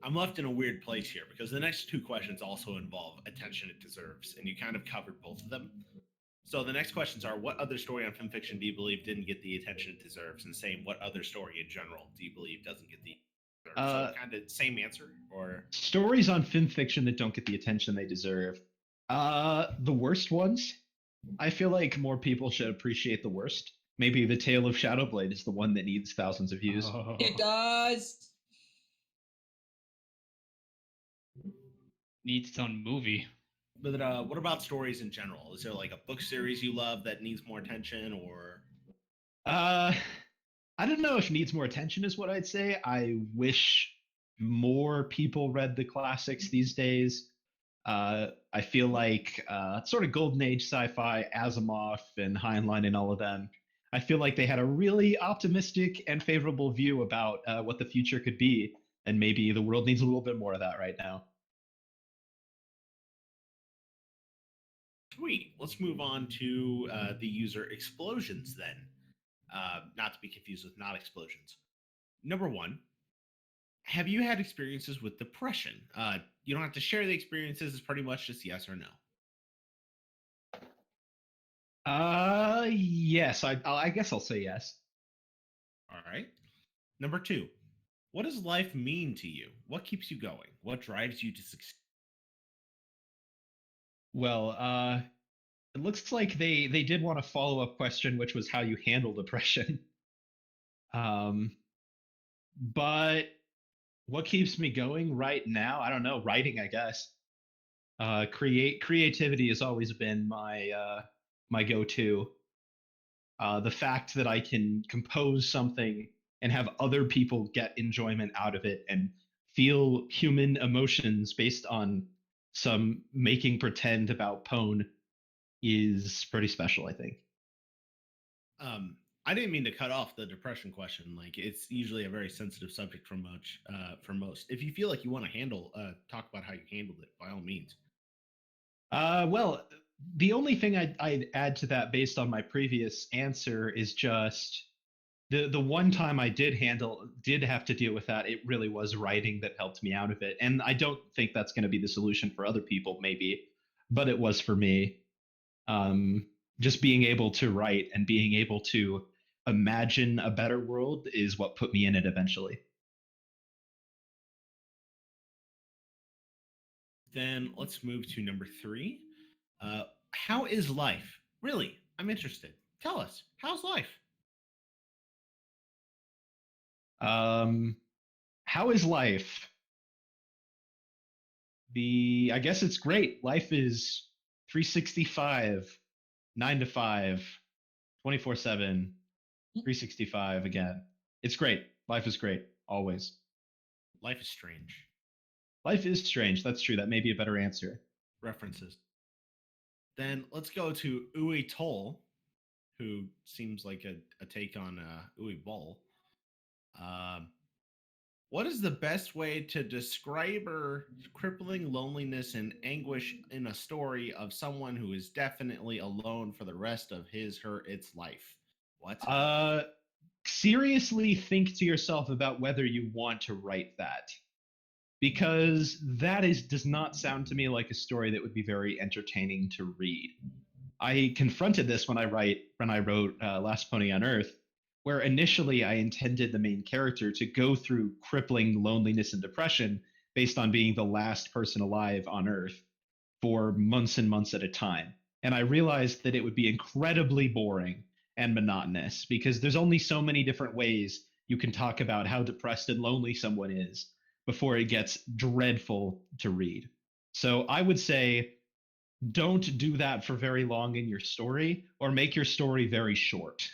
I'm left in a weird place here because the next two questions also involve attention it deserves, and you kind of covered both of them. So the next questions are: what other story on FimFiction do you believe didn't get the attention it deserves? And same, what other story in general do you believe doesn't get the so kind of same answer, or stories on FimFiction that don't get the attention they deserve. The worst ones. I feel like more people should appreciate the worst. Maybe The Tale of Shadowblade is the one that needs thousands of views. Oh. It does. Needs its own movie. But what about stories in general? Is there like a book series you love that needs more attention, or I don't know if needs more attention is what I'd say. I wish more people read the classics these days. I feel like sort of golden age sci-fi, Asimov and Heinlein and all of them. I feel like they had a really optimistic and favorable view about what the future could be, and maybe the world needs a little bit more of that right now. Sweet. Let's move on to the user explosions then. Not to be confused with not explosions. Number one, have you had experiences with depression? You don't have to share the experiences. It's pretty much just yes or no. Yes. I guess I'll say yes. All right. Number two, what does life mean to you? What keeps you going? What drives you to succeed? Well, it looks like they did want a follow-up question, which was how you handle depression. But what keeps me going right now? I don't know. Writing, I guess. Creativity has always been my go-to. The fact that I can compose something and have other people get enjoyment out of it and feel human emotions based on some making pretend about pwn is pretty special, I think. I didn't mean to cut off the depression question. Like, it's usually a very sensitive subject for most. If you feel like you want to talk about how you handled it, by all means. Well, the only thing I'd add to that based on my previous answer is just the one time I did have to deal with that, it really was writing that helped me out of it. And I don't think that's going to be the solution for other people, maybe, but it was for me. Just being able to write and being able to imagine a better world is what put me in it eventually. Then let's move to number three. How is life? Really, I'm interested. Tell us, how's life? How is life? I guess it's great. Life is 365, 9 to 5, 24/7, 365 again. It's great. Life is great, always. Life is strange. Life is strange. That's true. That may be a better answer. References. Then let's go to Uwe Toll, who seems like a take on Uwe Boll. What is the best way to describe her crippling loneliness and anguish in a story of someone who is definitely alone for the rest of its life? What? Seriously think to yourself about whether you want to write that, because that does not sound to me like a story that would be very entertaining to read. I confronted this when I wrote Last Pony on Earth, where initially I intended the main character to go through crippling loneliness and depression based on being the last person alive on Earth for months and months at a time. And I realized that it would be incredibly boring and monotonous because there's only so many different ways you can talk about how depressed and lonely someone is before it gets dreadful to read. So I would say don't do that for very long in your story, or make your story very short.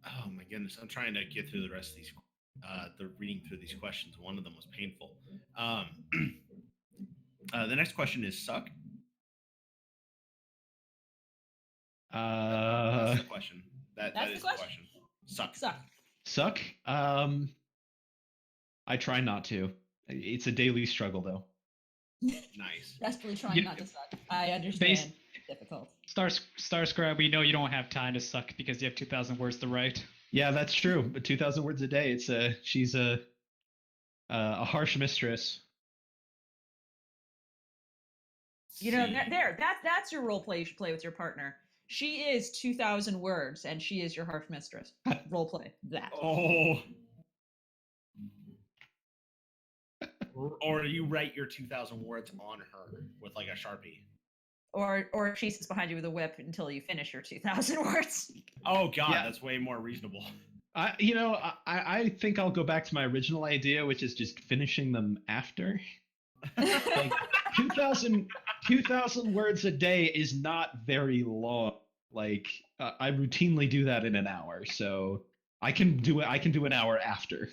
Oh my goodness, I'm trying to get through the rest of these. The reading through these questions. One of them was painful. The next question is suck. That's the question. That is the question. Suck. Suck. Suck. I try not to. It's a daily struggle, though. Nice. Desperately trying You- not to suck. I understand. It's difficult. Starscribe, we know you don't have time to suck because you have 2,000 words to write. Yeah, that's true. But 2,000 words a day. She's a harsh mistress. You know, that's your role play you should play with your partner. She is 2,000 words, and she is your harsh mistress. Role play that. Oh. Or you write your 2,000 words on her with like a Sharpie. Or she sits behind you with a whip until you finish your 2,000 words. Oh god, Yeah. that's way more reasonable. I think I'll go back to my original idea, which is just finishing them after. Like 2,000 words a day is not very long. Like I routinely do that in an hour, so I can do it. I can do an hour after.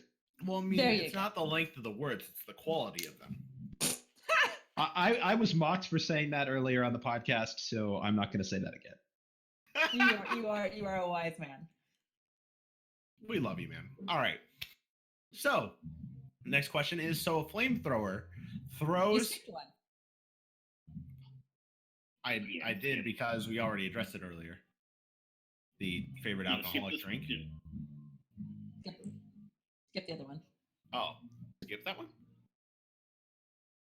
Well, I mean, There you it's go. not the length of the words; it's the quality of them. I was mocked for saying that earlier on the podcast, so I'm not going to say that again. You are a wise man. We love you, man. All right. So, next question is: so a flamethrower You throws. skipped one. I did because we already addressed it earlier. The favorite No, skip alcoholic this one, drink. too. Skip the other one. Oh, skip that one.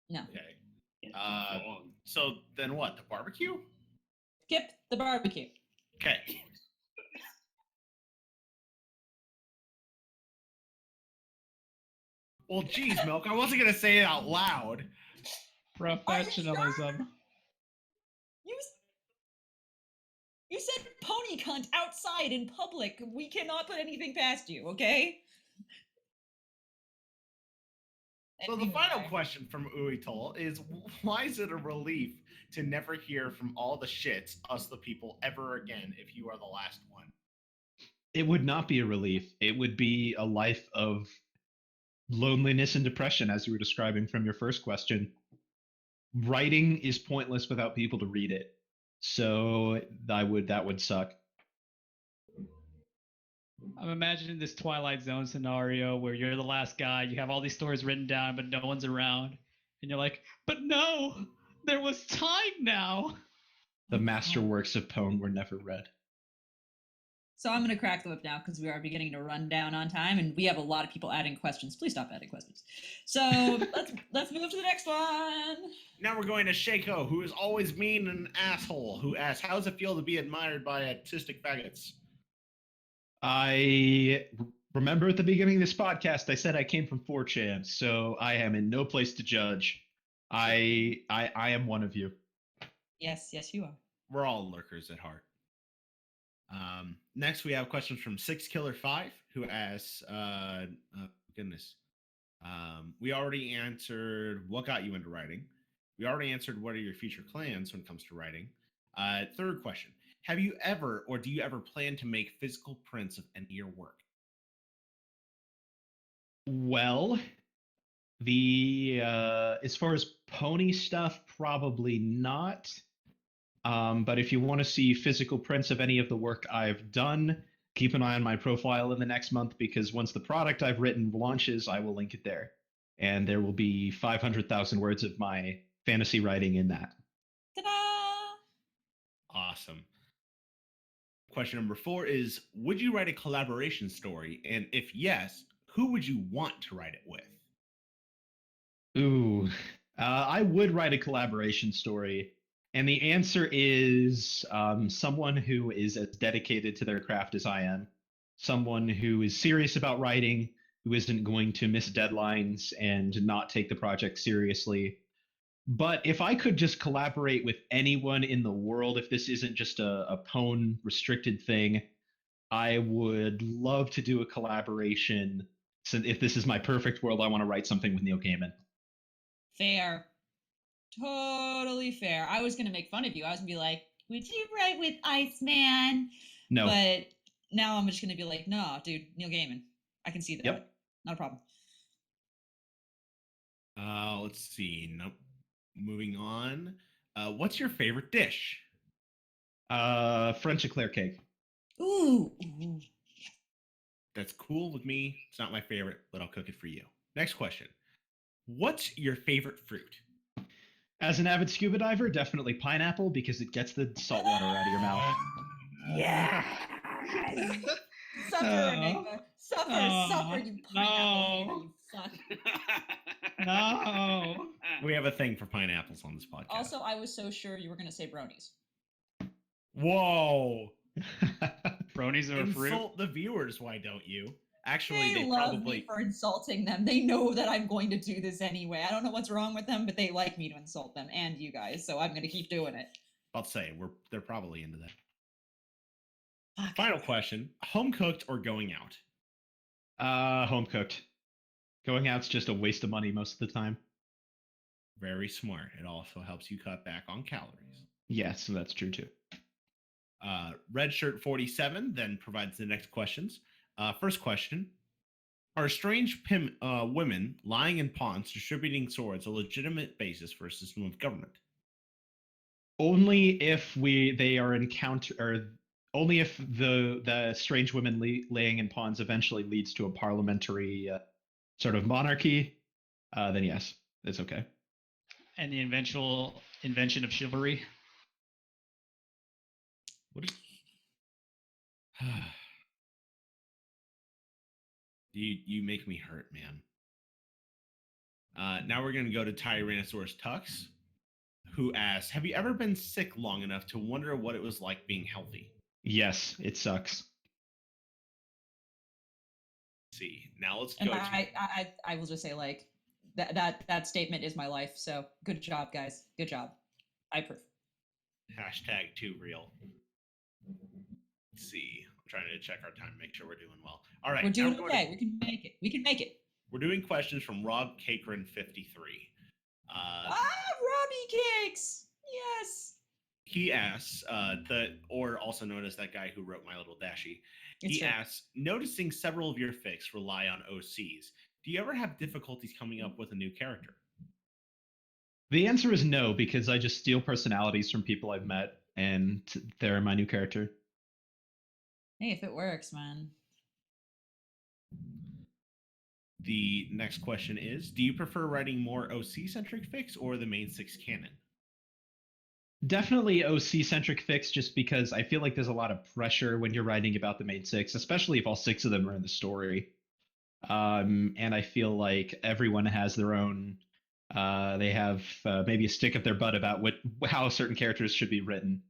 No. Okay. Yeah, wrong. So then what? The barbecue? Skip the barbecue. Okay. Well, geez, Milk, I wasn't gonna say it out loud. Professionalism. You said pony cunt outside in public. We cannot put anything past you, okay? So the Anyway. final question from Uitol is: why is it a relief to never hear from all the shits, us the people, ever again if you are the last one? It would not be a relief. It would be a life of loneliness and depression, as you were describing from your first question. Writing is pointless without people to read it. So that would suck. I'm imagining this Twilight Zone scenario where you're the last guy, you have all these stories written down, but no one's around. And you're like, but no, there was time now. The masterworks of Poem were never read. So I'm going to crack the whip now because we are beginning to run down on time, and we have a lot of people adding questions. Please stop adding questions. So let's move to the next one. Now we're going to Shaco, who is always mean and an asshole, who asks, how does it feel to be admired by autistic faggots? I remember at the beginning of this podcast, I said I came from 4chan, so I am in no place to judge. I am one of you. Yes, you are. We're all lurkers at heart. Next, we have questions from 6Killer5, who asks, goodness. We already answered what got you into writing. We already answered what are your future plans when it comes to writing. Third question. Have you ever or do you ever plan to make physical prints of any of your work? Well, the as far as pony stuff, probably not. But if you want to see physical prints of any of the work I've done, keep an eye on my profile in the next month, because once the product I've written launches, I will link it there. And there will be 500,000 words of my fantasy writing in that. Ta-da! Awesome. Question number 4 is, would you write a collaboration story? And if yes, who would you want to write it with? Ooh, I would write a collaboration story. And the answer is someone who is as dedicated to their craft as I am. Someone who is serious about writing, who isn't going to miss deadlines and not take the project seriously. But if I could just collaborate with anyone in the world, if this isn't just a Pwn restricted thing, I would love to do a collaboration. So if this is my perfect world, I want to write something with Neil Gaiman. Fair. Totally fair. I was going to make fun of you. I was going to be like, would you write with Iceman? No. But now I'm just going to be like, no, dude, Neil Gaiman. I can see that. Yep. Not a problem. Let's see. Nope. Moving on. What's your favorite dish? French eclair cake. Ooh. That's cool with me. It's not my favorite, but I'll cook it for you. Next question. What's your favorite fruit? As an avid scuba diver, definitely pineapple because it gets the salt water out of your mouth. Yeah. Suffer, Enigma. Suffer, you pineapple hater, you fuck. No. We have a thing for pineapples on this podcast. Also, I was so sure you were going to say bronies. Whoa. Bronies are a fruit. Insult the viewers, why don't you? Actually, They they love probably me for insulting them. They know that I'm going to do this anyway. I don't know what's wrong with them, but they like me to insult them and you guys, so I'm going to keep doing it. I'll say they're probably into that. Fuck. Final question: home cooked or going out? Home cooked. Going out's just a waste of money most of the time. Very smart. It also helps you cut back on calories. Yes, that's true too. Red Shirt 47 then provides the next questions. First question: are strange women lying in ponds distributing swords a legitimate basis for a system of government? Only if they are only if the strange women laying in ponds eventually leads to a parliamentary sort of monarchy, then yes, it's okay. And the eventual invention of chivalry. What is... you make me hurt, man. Now we're going to go to Tyrannosaurus Tux, who asks, have you ever been sick long enough to wonder what it was like being healthy? Yes, it sucks. Let's see, now let's And go I will just say, like, that statement is my life, so good job, guys. Good job. I approve. hashtag too real. Let's see. I'm trying to check our time, make sure we're doing well. All right. We're doing now okay. We can make it. We can make it. We're doing questions from Rob Cakrin 53. Robbie Cakes! Yes! He asks, or also known as that guy who wrote My Little Dashie. It's He true. asks, noticing several of your fics rely on OCs, do you ever have difficulties coming up with a new character? The answer is no, because I just steal personalities from people I've met, and they're my new character. Hey, if it works, man. The next question is, do you prefer writing more OC-centric fics or the main six canon? Definitely OC-centric fics, just because I feel like there's a lot of pressure when you're writing about the main six, especially if all six of them are in the story. And I feel like everyone has their own. They have maybe a stick up their butt about how certain characters should be written,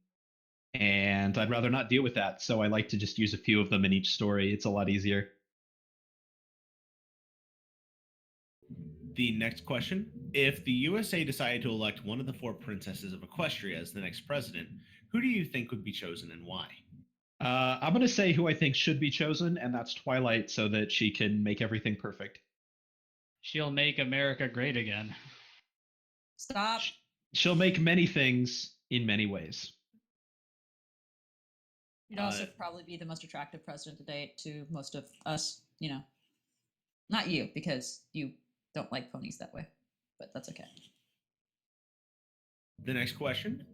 and I'd rather not deal with that. So I like to just use a few of them in each story. It's a lot easier. The next question, if the USA decided to elect one of the 4 princesses of Equestria as the next president, who do you think would be chosen and why? I'm going to say who I think should be chosen, and that's Twilight, so that she can make everything perfect. She'll make America great again. Stop. She'll make many things in many ways. You'd also probably be the most attractive president to date to most of us, you know. Not you, because you don't like ponies that way, but that's okay. The next question,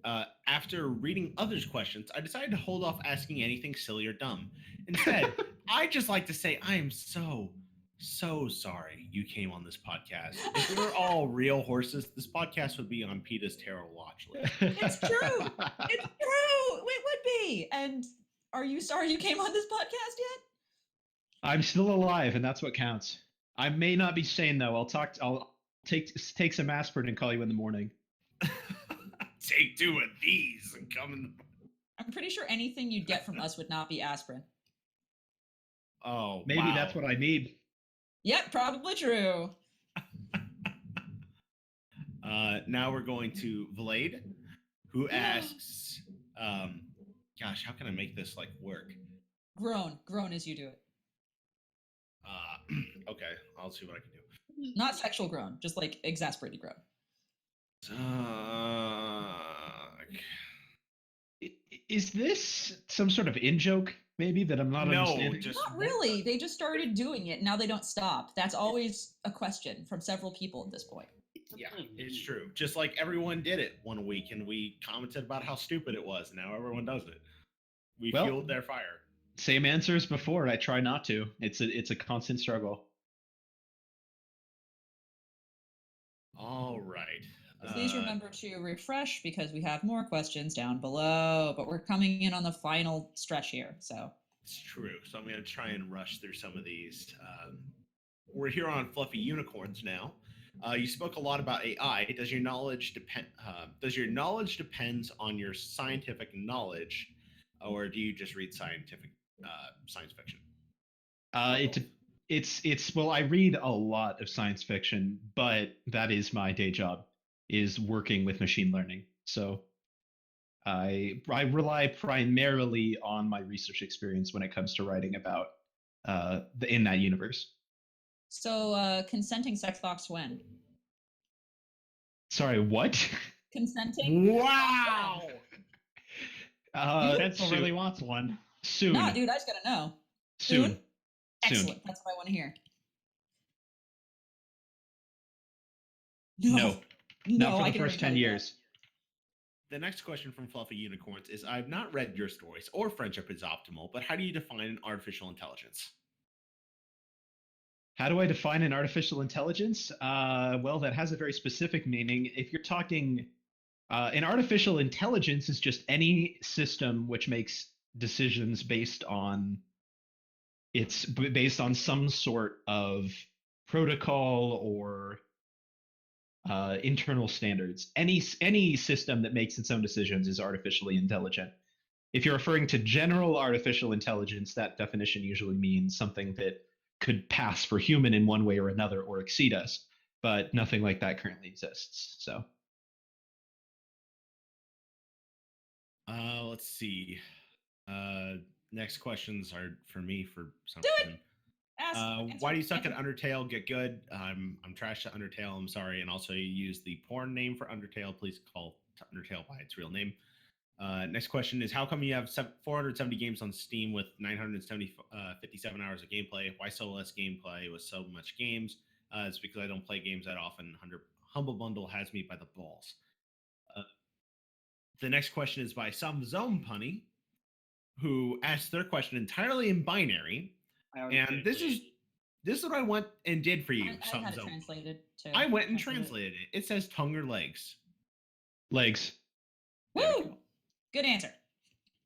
after reading others' questions, I decided to hold off asking anything silly or dumb. Instead, I just like to say I am so sorry you came on this podcast. If we were all real horses, this podcast would be on PETA's Tarot watch list. It's true. It's true. It would be. And are you sorry you came on this podcast yet? I'm still alive, and that's what counts. I may not be sane though. I'll take some aspirin and call you in the morning. Take 2 of these and come in the... I'm pretty sure anything you'd get from us would not be aspirin. Oh, Maybe wow. that's what I need. Yep, probably true. Now we're going to Vlade, who asks, gosh, how can I make this like work? Groan as you do it. Okay, I'll see what I can do. Not sexual groan, just like exasperated groan. Is this some sort of in-joke, maybe, that I'm not understanding? Not really. They just started doing it. Now they don't stop. That's always a question from several people at this point. Yeah, it's true. Just like everyone did it one week, and we commented about how stupid it was. Now everyone does it. We fueled their fire. Same answer as before. I try not to. It's a constant struggle. All right. Please remember to refresh because we have more questions down below, but we're coming in on the final stretch here. So It's true. So I'm going to try and rush through some of these. We're here on Fluffy Unicorns now. You spoke a lot about AI. Does your knowledge depend? Does your knowledge depends on your scientific knowledge, or do you just read science fiction? It's well, I read a lot of science fiction, but that is my day job, is working with machine learning. So I rely primarily on my research experience when it comes to writing about in that universe. So consenting sex box when? Sorry, what? Consenting? Wow. Pencil really wants one. Soon. Nah, dude, I just gotta know. Soon. Excellent. That's what I want to hear. No. Not for I the can first already tell 10 you years. The next question from Fluffy Unicorns is: I've not read your stories or Friendship is Optimal, but how do you define an artificial intelligence? How do I define an artificial intelligence? Well, that has a very specific meaning. If you're talking, an artificial intelligence is just any system which makes decisions based on some sort of protocol or internal standards. Any system that makes its own decisions is artificially intelligent. If you're referring to general artificial intelligence, that definition usually means something that could pass for human in one way or another or exceed us, but nothing like that currently exists. So Let's see. Next questions are for me for some Do it! reason. Answer, Why do you suck answer. at Undertale? Get good. I'm trash at Undertale. I'm sorry. And also, you use the porn name for Undertale. Please call Undertale by its real name. Next question is: how come you have 470 games on Steam with 957 hours of gameplay? Why so less gameplay with so much games? It's because I don't play games that often. Humble Bundle has me by the balls. The next question is by some Zone Punny, who asked their question entirely in binary. And this is what I went and did for you. I had it translated too. I went and translated it. It says tongue or legs. legs. Woo! Good answer.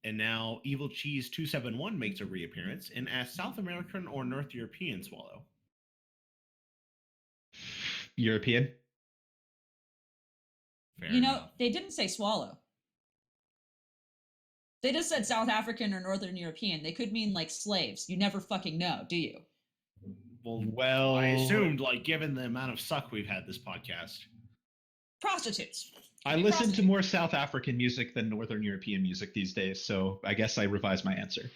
And now Evil Cheese 271 makes a reappearance and asks South American or North European swallow. European. Fair You know, enough. they didn't say swallow. They just said South African or Northern European. They could mean like slaves. You never fucking know, do you? Well, I assumed, like, given the amount of suck we've had this podcast. Prostitutes. I listen to more South African music than Northern European music these days, so I guess I revise my answer.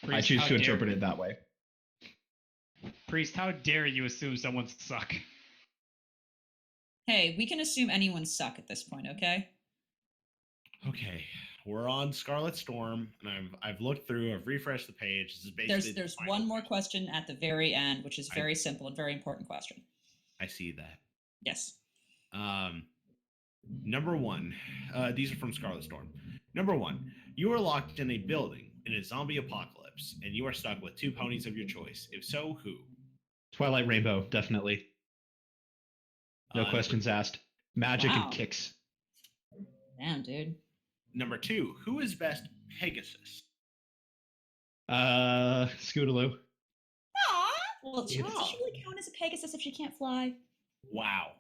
I choose to interpret it that way. Priest, how dare you assume someone's suck? Hey, we can assume anyone suck at this point, okay? Okay, we're on Scarlet Storm, and I've looked through. I've refreshed the page. This is basically There's one more question at the very end, which is a very simple and very important question. I see that. Yes. Number one, these are from Scarlet Storm. Number one, you are locked in a building in a zombie apocalypse, and you are stuck with two ponies of your choice. If so, who? Twilight Rainbow, definitely. No questions asked. Magic Wow. and kicks. Damn, dude. Number two, who is best Pegasus? Scootaloo. Aw! Well, does she Wow. really count as a Pegasus if she can't fly? Wow.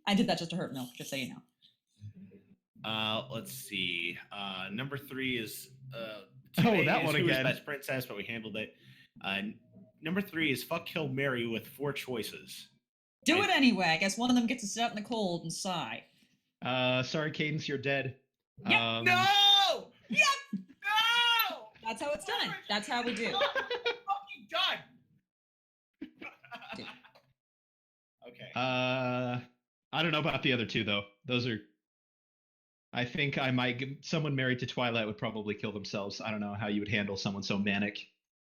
I did that just to hurt Milk, just so you know. Let's see. Number three is that who one is again. Best Princess, but we handled it. Number three is fuck, kill, marry with four choices. Do it anyway. I guess one of them gets to sit out in the cold and sigh. Sorry, Cadence, you're dead. Yep. No! Yep! No! That's how it's done. That's how we do. Fucking done. Dude. Okay. I don't know about the other two though. Those are. I think I might. Someone married to Twilight would probably kill themselves. I don't know how you would handle someone so manic.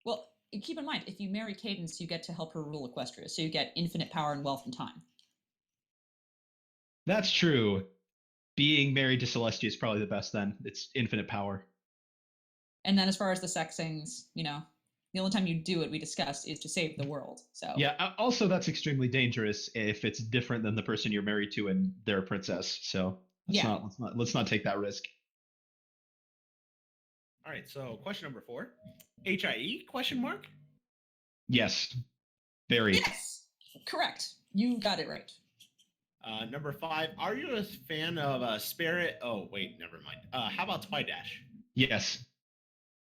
Well, keep in mind, if you marry Cadence, you get to help her rule Equestria, so you get infinite power and wealth and time. That's true. Being married to Celestia is probably the best then. It's infinite power. And then as far as the sex things, you know, The only time you do it, we discussed, is to save the world. So Yeah. Also, that's extremely dangerous if it's different than the person you're married to and they're a princess. So Yeah. let's not take that risk. All right, so question number 4. HIE question mark? Yes. Very. Yes, correct. You got it right. Number 5, are you a fan of Spirit? Oh, wait, never mind. How about Spy Dash? Yes.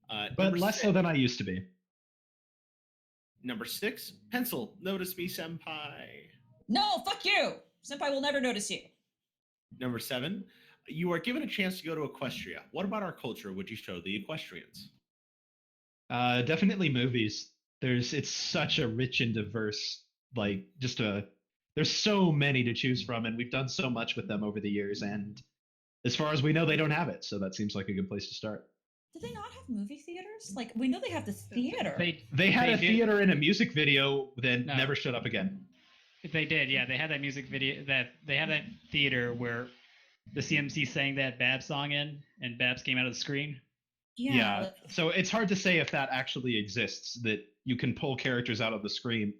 But Number less so 6, than I used to be. Number 6, Pencil, notice me, senpai. No, fuck you. Senpai will never notice you. Number 7, you are given a chance to go to Equestria. What about our culture would you show the equestrians? Definitely movies. It's such a rich and diverse, like there's so many to choose from, and we've done so much with them over the years. And as far as we know, they don't have it, so that seems like a good place to start. Do they not have movie theaters? Like, we know they have the theater. They had a did. theater and a music video, then No. never showed up again. They did, yeah. They had that music video, they had that theater where the CMC sang that Babs song in, and Babs came out of the screen. Yeah. So it's hard to say if that actually exists, that you can pull characters out of the screen,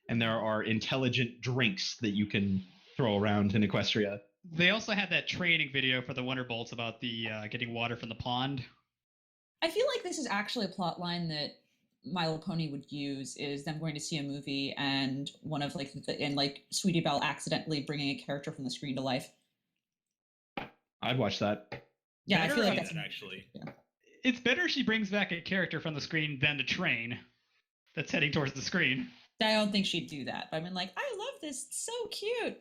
and there are intelligent drinks that you can throw around in Equestria. They also had that training video for the Wonderbolts about the getting water from the pond. I feel like this is actually a plot line that My Little Pony would use, is them going to see a movie and one of like Sweetie Belle accidentally bringing a character from the screen to life. I'd watch that. Yeah, I Better feel like than that's that, actually. Yeah. It's better she brings back a character from the screen than the train that's heading towards the screen. I don't think she'd do that. But I mean, like, I love this. It's so cute.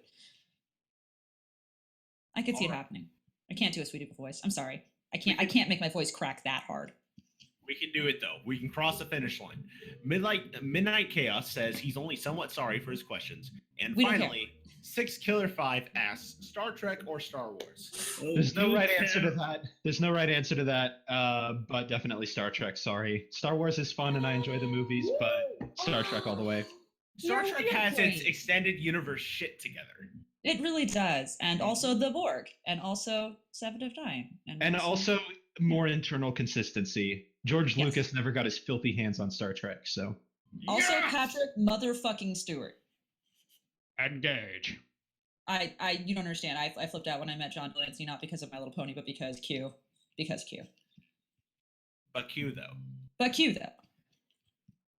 I could see it happening. I can't do a Sweetie Belle voice. I'm sorry. I can't make my voice crack that hard. We can do it, though. We can cross the finish line. Midnight Chaos says he's only somewhat sorry for his questions. And We don't finally, 6 Killer 5 asks, Star Trek or Star Wars? There's no right answer to that. There's no right answer to that, but definitely Star Trek, sorry. Star Wars is fun and I enjoy the movies, but Star Trek all the way. Star You're Trek has right. its extended universe shit together. It really does. And also the Borg. And also Seven of Nine. And also more internal consistency. George Yes. Lucas never got his filthy hands on Star Trek, so. Also Yes! Patrick motherfucking Stewart. Engage. You don't understand. I flipped out when I met John Delancey, not because of My Little Pony, but because Q. Because Q. But Q, though. But Q, though.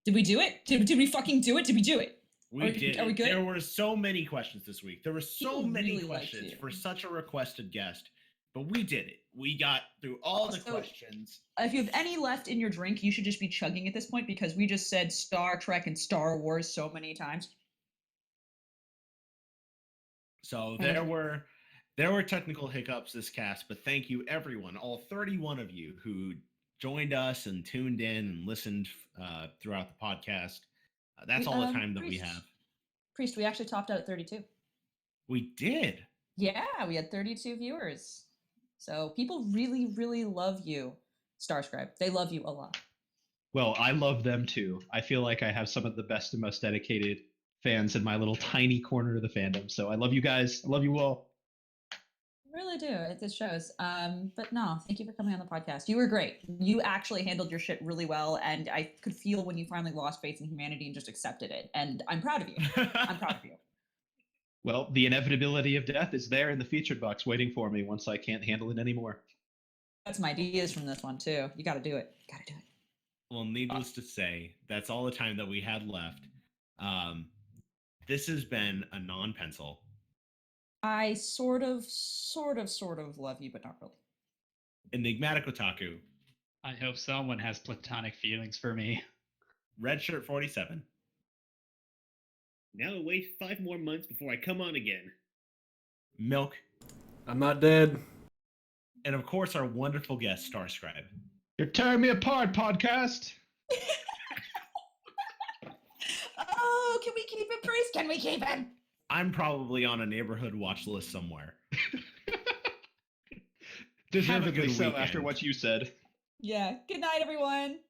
Did we do it? Did we fucking do it? Did we do it? We did. Are we good? There were so many questions this week. There were so People many really like questions you. for such a requested guest. But we did it. We got through all the Also, questions. If you have any left in your drink, you should just be chugging at this point because we just said Star Trek and Star Wars so many times. So there were technical hiccups this cast, but thank you everyone, all 31 of you who joined us and tuned in and listened throughout the podcast. That's all the time that we have. Priest, we actually topped out at 32. We did. Yeah, we had 32 viewers. So people really, really love you, Starscribe. They love you a lot. Well, I love them too. I feel like I have some of the best and most dedicated fans in my little tiny corner of the fandom. So I love you guys. I love you all. I really do. It shows. But no, thank you for coming on the podcast. You were great. You actually handled your shit really well. And I could feel when you finally lost faith in humanity and just accepted it. And I'm proud of you. I'm proud of you. Well, the inevitability of death is there in the featured box waiting for me once I can't handle it anymore. Got some ideas from this one too. You got to do it. Got to do it. Well, needless to say, that's all the time that we had left. This has been a non-pencil. I sort of love you, but not really. Enigmatic Otaku. I hope someone has platonic feelings for me. Red Shirt 47. Now wait 5 more months before I come on again. Milk. I'm not dead. And of course, our wonderful guest, Starscribe. You're tearing me apart, podcast. Oh, can we keep him, Priest? Can we keep him? I'm probably on a neighborhood watch list somewhere. Deservedly good so weekend. after what you said. Yeah. Good night, everyone.